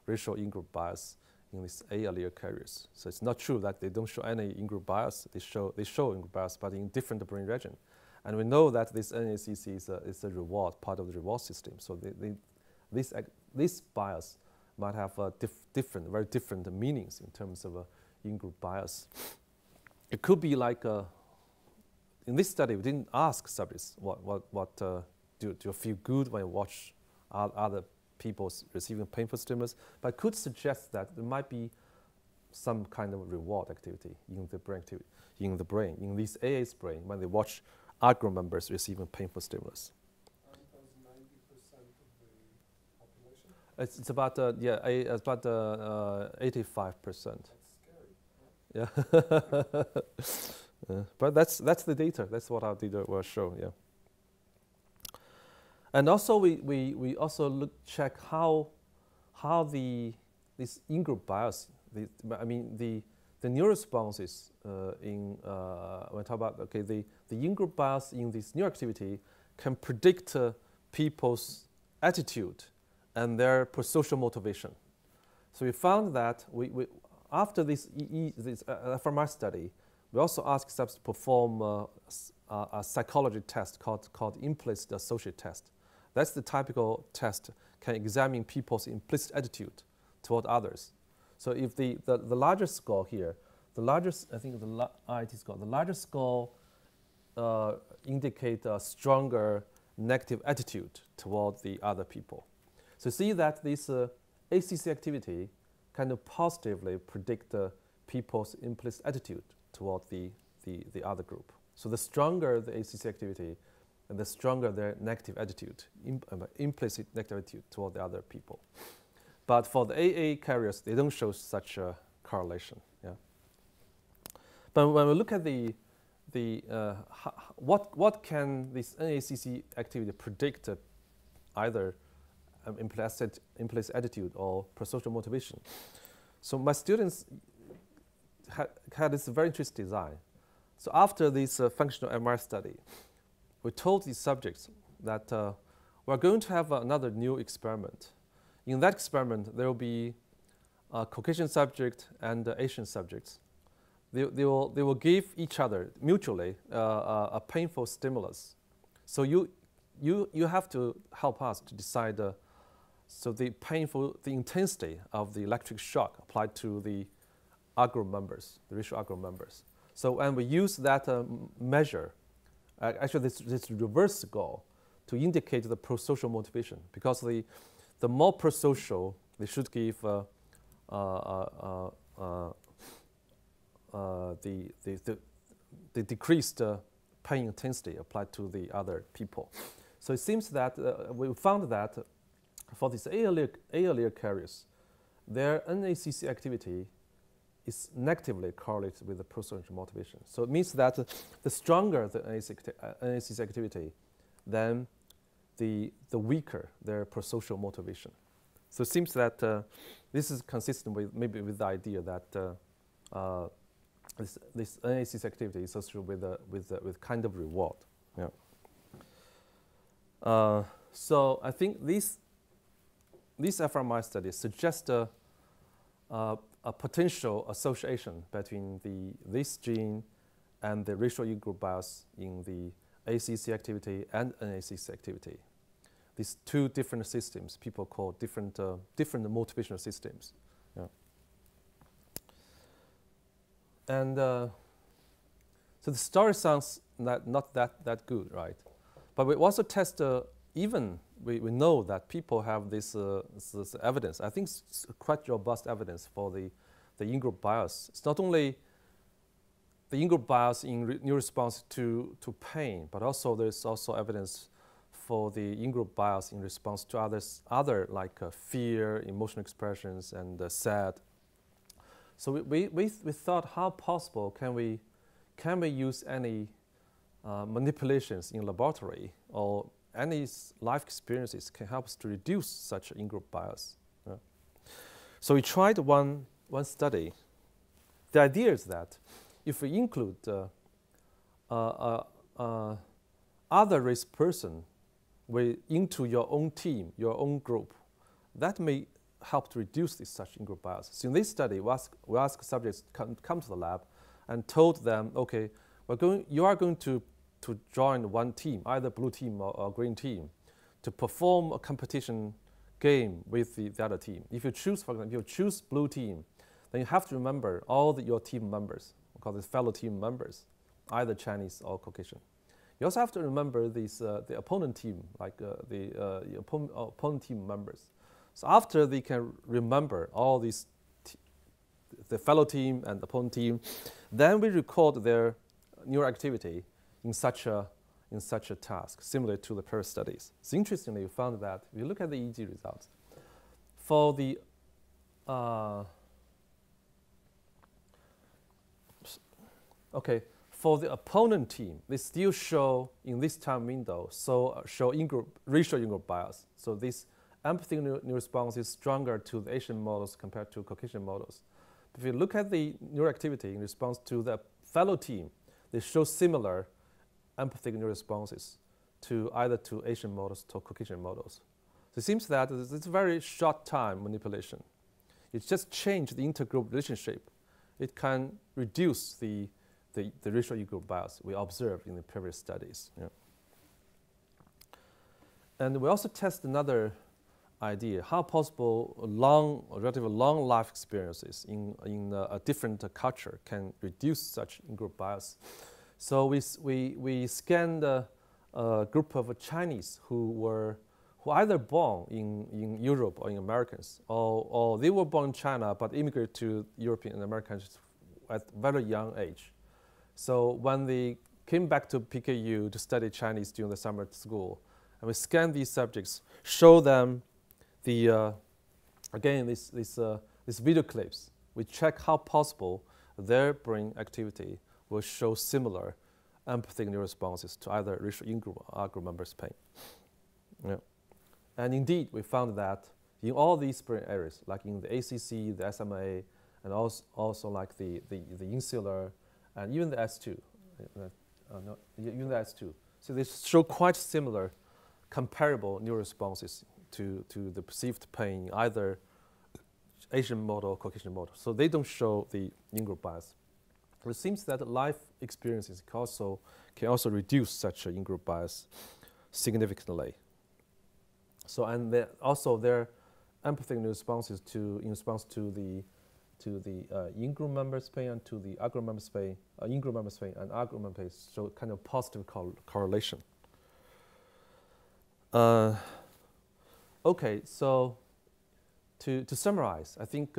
racial in-group bias in these A allele carriers. So it's not true that they don't show any in-group bias. They show in-group bias, but in different brain region. And we know that this NACC is a reward, part of the reward system. So this bias might have very different meanings in terms of in-group bias. It could be like, in this study, we didn't ask subjects do you feel good when you watch other people receiving painful stimulus, but could suggest that there might be some kind of reward activity in the brain, in this AA's brain, when they watch out-group members receiving painful stimulus. That was 90% of the population? It's about, it's about 85%. That's scary. Yeah. But that's the data. That's what our data will show. Yeah. And also we also check how this in-group bias, the neuroresponses when we talk about the in-group bias in this neuroactivity can predict people's attitude and their prosocial motivation. So we found that after this fMRI study, we also asked subjects to perform a psychology test called implicit associate test. That's the typical test can examine people's implicit attitude toward others. So if the largest score here, the largest, I think the IIT score, the largest score indicate a stronger negative attitude toward the other people. So see that this ACC activity kind of positively predict people's implicit attitude toward the other group. So the stronger the ACC activity, and the stronger their negative attitude, implicit negative attitude toward the other people. But for the AA carriers, they don't show such a correlation. Yeah. But when we look at what can this NACC activity predict, either implicit attitude or prosocial motivation? So my students had this very interesting design. So after this functional MRI study, we told these subjects that we're going to have another new experiment. In that experiment, there will be a Caucasian subject and Asian subjects. They will give each other mutually a painful stimulus. So you have to help us to decide so the intensity of the electric shock applied to the R-group members, the racial R-group members. So when we use that measure, actually this reverse goal to indicate the prosocial motivation, because the more prosocial, they should give the decreased pain intensity applied to the other people. So it seems that we found that for these allele carriers, their NACC activity is negatively correlated with the prosocial motivation. So it means that the stronger the NACC activity, then the weaker their prosocial motivation. So it seems that this is consistent with maybe with the idea that this NACC activity is associated with kind of reward. Yeah. So I think this fMRI study suggests a potential association between this gene and the racial in-group bias in the ACC activity and NACC activity. These two different systems people call different motivational systems. Yeah. And so the story sounds not that good, right? But we also test even we know that people have this evidence. I think it's quite robust evidence for the in-group bias. It's not only the in-group bias in response to pain, but also there's also evidence for the in-group bias in response to other like fear, emotional expressions, and sad. So we thought, how possible can we use any manipulations in laboratory or any life experiences can help us to reduce such in-group bias. Yeah. So we tried one study. The idea is that if we include other race person into your own team, your own group, that may help to reduce such in-group bias. So in this study, we asked subjects to come to the lab and told them, okay, you are going to join one team, either blue team or green team, to perform a competition game with the other team. If you choose, for example, if you choose blue team, then you have to remember all your team members, we call this fellow team members, either Chinese or Caucasian. You also have to remember the opponent team, like the opponent team members. So after they can remember all these, the fellow team and the opponent team, then we record their neural activity in such a task, similar to the PER studies. So interestingly, we found that if you look at the EEG results, for the for the opponent team, they still show in this time window show racial in-group bias. So this empathy neural response is stronger to the Asian models compared to Caucasian models. If you look at the neural activity in response to the fellow team, they show similar empathic neural responses to either to Asian models or Caucasian models. it seems that it's a very short time manipulation. It just changed the intergroup relationship. It can reduce the racial in-group bias we observed in the previous studies. Yeah. And we also test another idea, how possible relatively long life experiences in a different culture can reduce such in-group bias. So we scanned a group of Chinese who either born in Europe or in Americans, or they were born in China but immigrated to European and Americans at very young age. So when they came back to PKU to study Chinese during the summer school, and we scanned these subjects, show them again these video clips. We check how possible their brain activity will show similar empathic neural responses to either racial in-group or out-group members' pain. Yeah. And indeed, we found that in all these brain areas, like in the ACC, the SMA, and also like the insular, and even the S2, even the S2. So they show quite similar, comparable neural responses to the perceived pain in either Asian model or Caucasian model. So they don't show the in-group bias. It seems that life experiences can also reduce such an in-group bias significantly. So and also their empathic responses in response to the in-group members' pain and to the out-group members' pain, in-group members' pain and out-group members' pain show kind of positive correlation. Okay, so to summarize, I think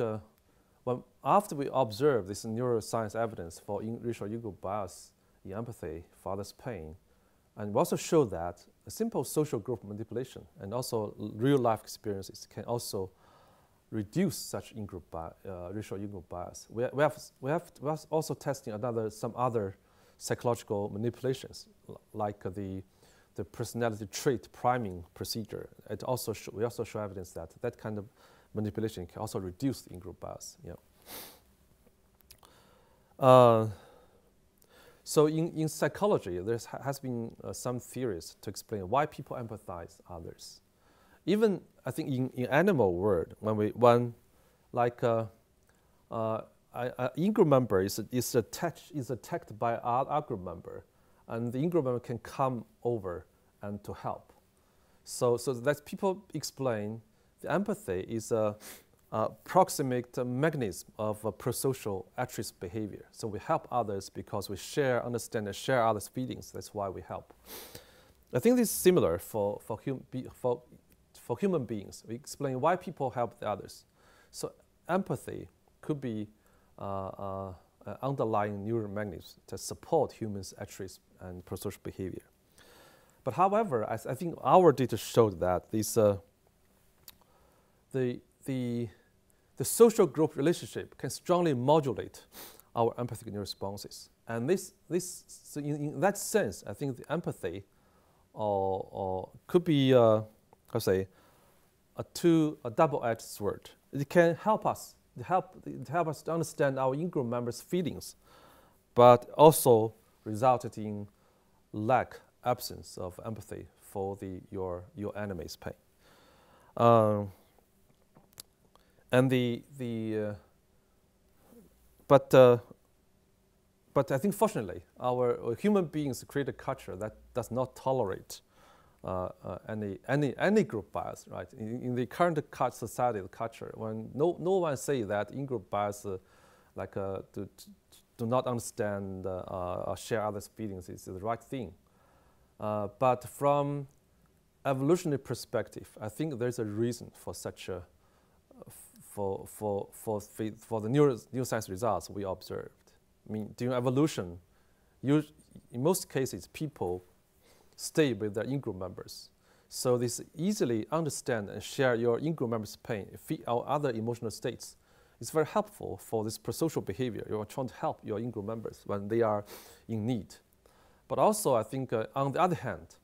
after we observe this neuroscience evidence for racial in-group bias in empathy for others' pain, and we also show that a simple social group manipulation and also real-life experiences can also reduce such racial in-group bias. We have also testing some other psychological manipulations, like the personality trait priming procedure. We also show evidence that kind of manipulation can also reduce the in-group bias. Yeah. So in psychology, there has been some theories to explain why people empathize others. Even I think in animal world, when in-group member is attacked by out-group member, and the in-group member can come over and to help. So that people explain the empathy is a proximate mechanism of prosocial altruist behavior. So we help others because we understand and share others' feelings. That's why we help. I think this is similar for human beings. We explain why people help the others. So empathy could be underlying neural mechanisms that support humans' altruist and prosocial behavior. But however, I think our data showed that the social group relationship can strongly modulate our empathic neural responses. And so in that sense, I think the empathy could be, a double-edged sword. It can help us to understand our in-group members' feelings, but also resulted in absence of empathy for your enemy's pain. But I think fortunately, our human beings create a culture that does not tolerate any group bias, right? In the current society, the culture, when no one say that in-group bias, do not understand or share others' feelings is the right thing. But from evolutionary perspective, I think there's a reason for such a for the neuroscience results we observed. I mean, during evolution, in most cases, people stay with their in-group members. So this easily understand and share your in-group members' pain, or other emotional states. It's very helpful for this prosocial behavior. You're trying to help your in-group members when they are in need. But also, I think, on the other hand,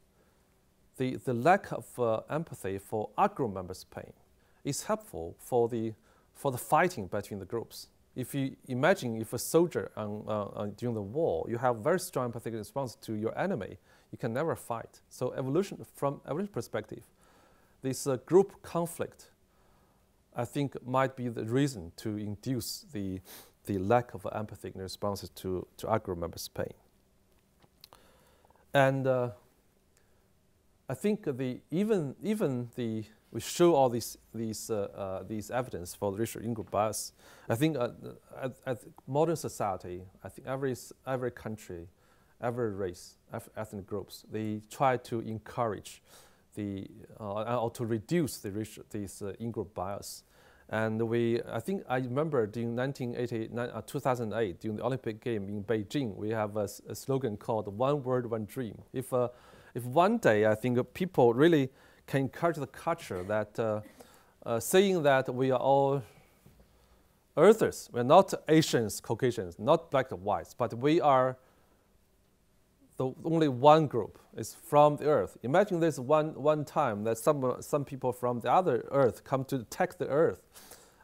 the lack of empathy for out-group members' pain is helpful for the fighting between the groups. If you imagine if a soldier during the war, you have very strong empathic response to your enemy, you can never fight. So from evolution perspective, this group conflict, I think, might be the reason to induce the lack of empathy in responses to our group members' pain. And I think we show all these evidence for the racial in-group bias. I think at modern society, I think every country, every race, ethnic groups, they try to encourage or to reduce these in-group bias. And I remember during 2008, during the Olympic game in Beijing, we have a slogan called "One Word, One Dream." If one day, I think people really can encourage the culture that saying that we are all Earthers, we're not Asians, Caucasians, not black and whites, but we are the only one group is from the Earth. Imagine there's one time that some people from the other Earth come to attack the Earth.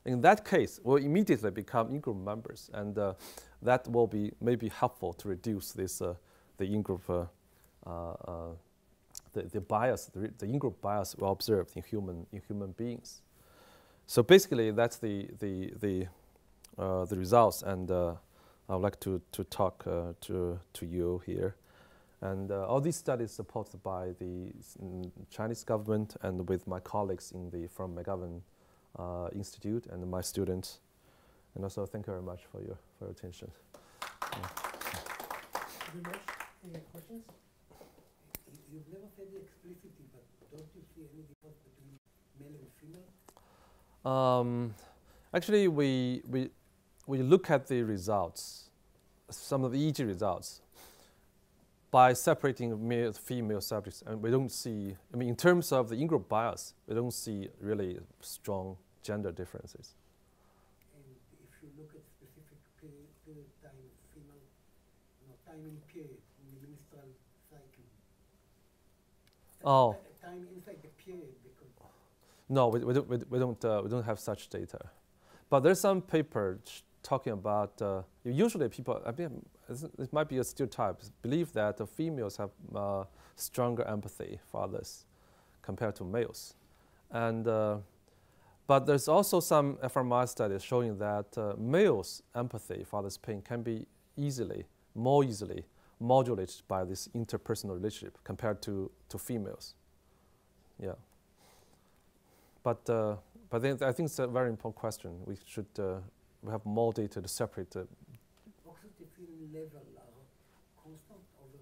In that case, we'll immediately become in-group members, and that will be maybe helpful to reduce this the in-group the bias, the in-group bias we observed in human beings. So basically, that's the results, and I would like to talk to you here. And all these studies supported by the Chinese government and with my colleagues from McGovern Institute and my students. And also, thank you very much for your attention. Thank you very much. Any questions? You've never said it explicitly, but don't you see any difference between male and female? Actually, we look at the results, some of the EEG results, by separating male female subjects, and we don't see, in terms of the in-group bias, we don't see really strong gender differences. And if you look at specific period time, female, timing period in the menstrual cycle. Oh. Time inside the period, because No, we don't have such data, but there's some paper talking about usually people. It might be a stereotype. Believe that the females have stronger empathy for others compared to males, and but there's also some fMRI studies showing that males' empathy for others' pain can be more easily modulated by this interpersonal relationship compared to females. Yeah. But then I think it's a very important question. We should we have more data to separate the oxytocin level are constant over,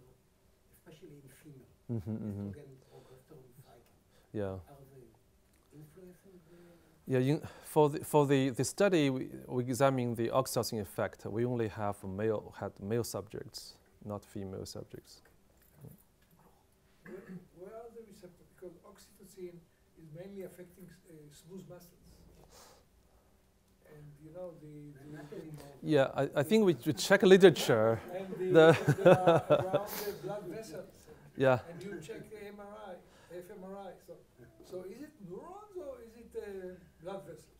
especially in female. Again, progesterone cycle. Yeah. Are they influencing the? Yeah. For the study, we examined the oxytocin effect. We only have male subjects, not female subjects. Where are the receptors? Because oxytocin is mainly affecting smooth muscles. And you know Yeah, I think we check literature. and they are around the blood vessels. Yeah. And you check the MRI, fMRI. So is it neurons or is it blood vessels?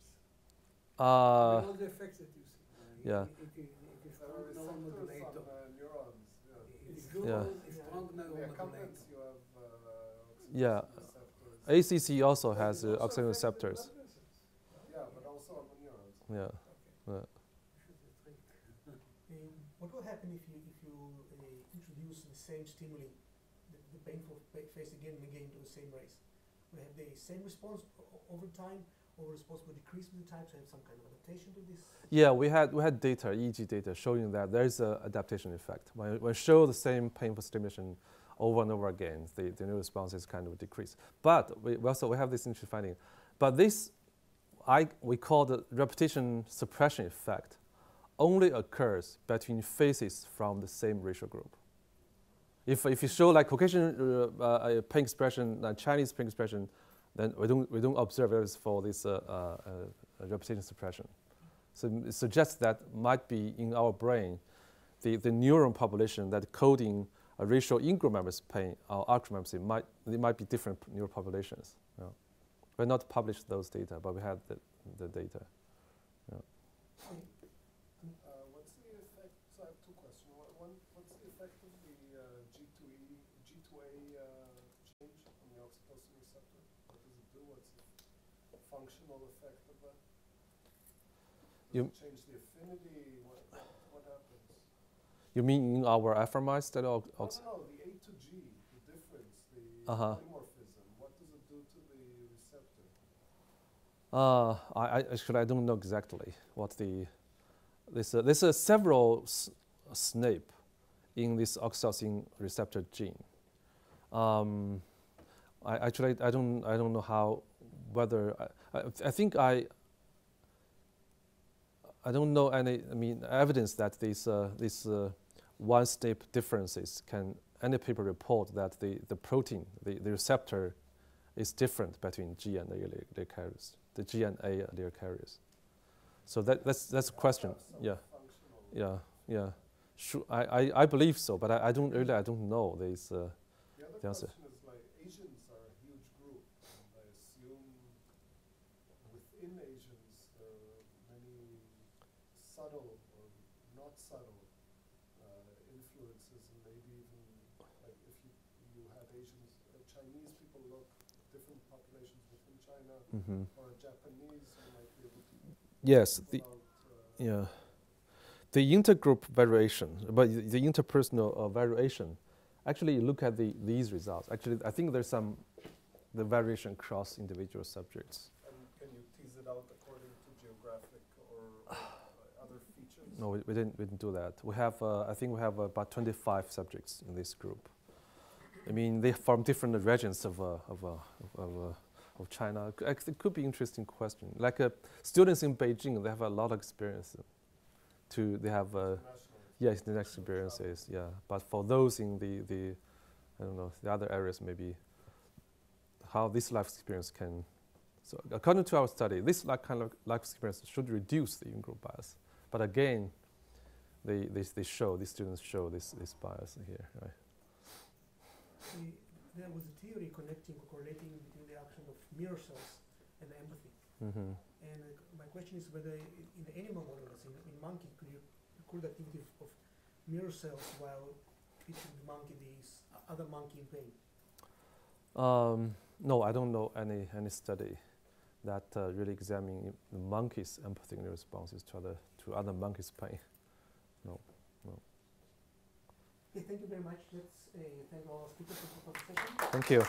All the effects that you see. Yeah. It is strong neuromodulator. Neurons. It's Yeah. strong neuromodulator. You have Yeah. receptors. ACC also has Also oxytocin affects the receptors. blood vessels. Yeah, but also on the neurons. Yeah. What will happen if you introduce the same stimuli, the painful face again and again to the same race? Will have the same response over time, or response will decrease with the time, so have some kind of adaptation to this? Yeah, we had data, EEG data, showing that there is an adaptation effect. When we show the same painful stimulation over and over again, the new responses kind of decrease. But we have this interesting finding. But this, we call the repetition suppression effect, only occurs between faces from the same racial group. If you show like Caucasian pain expression and Chinese pain expression, then we don't observe it for this repetition suppression. So it suggests that might be in our brain, the neuron population that coding a racial in-group members' pain or out-group members' pain might be different neural populations. Yeah. We've not published those data, but we had the data. Yeah. What's the effect? So I have two questions. What's the effect of the G2A change on the oxytocin receptor? What does it do? do? What's the functional effect of that? Does You- it change the affinity? What happens? You mean in our fMRI study? No, the A to G, the difference, the Uh-huh. polymorphism. What does it do to the receptor? Actually, I don't know exactly what the there's several SNP in this oxytocin receptor gene. I don't know how whether I think I don't know any evidence that these one SNP differences can any people report that the protein the receptor is different between G and A allele carriers, the G and A allele carriers. So that's a question. Yeah, Functional. yeah. Sure, I believe so, but I don't know. There's The other the answer. question is like Asians are a huge group, and I assume within Asians there are many subtle or not subtle influences, and maybe even like if you had Asians, Chinese people look different populations within China, or Japanese, you might be able to Yes, pull out, yeah. The intergroup variation, but the interpersonal variation, actually you look at these results. Actually, I think there's the variation across individual subjects. And can you tease it out according to geographic or other features? No, we didn't do that. We have, I think we have about 25 subjects in this group. I mean, they from different regions of China. It could be an interesting question. Like students in Beijing, they have a lot of experience. They have the next experiences, yeah. But for those in the I don't know, the other areas, maybe how this life experience can. So according to our study, this kind of life experience should reduce the in-group bias. But again, these students show this bias here, right? There was a theory correlating between the action of mirror cells and empathy. Mm-hmm. And my question is whether in the animal models, in monkey, could you record activity of mirror cells while teaching the monkey this other monkey in pain? No, I don't know any study that really examining the monkeys' empathic responses to other monkeys' pain. No. Okay, thank you very much. Let's thank all our speakers for the session. Thank you.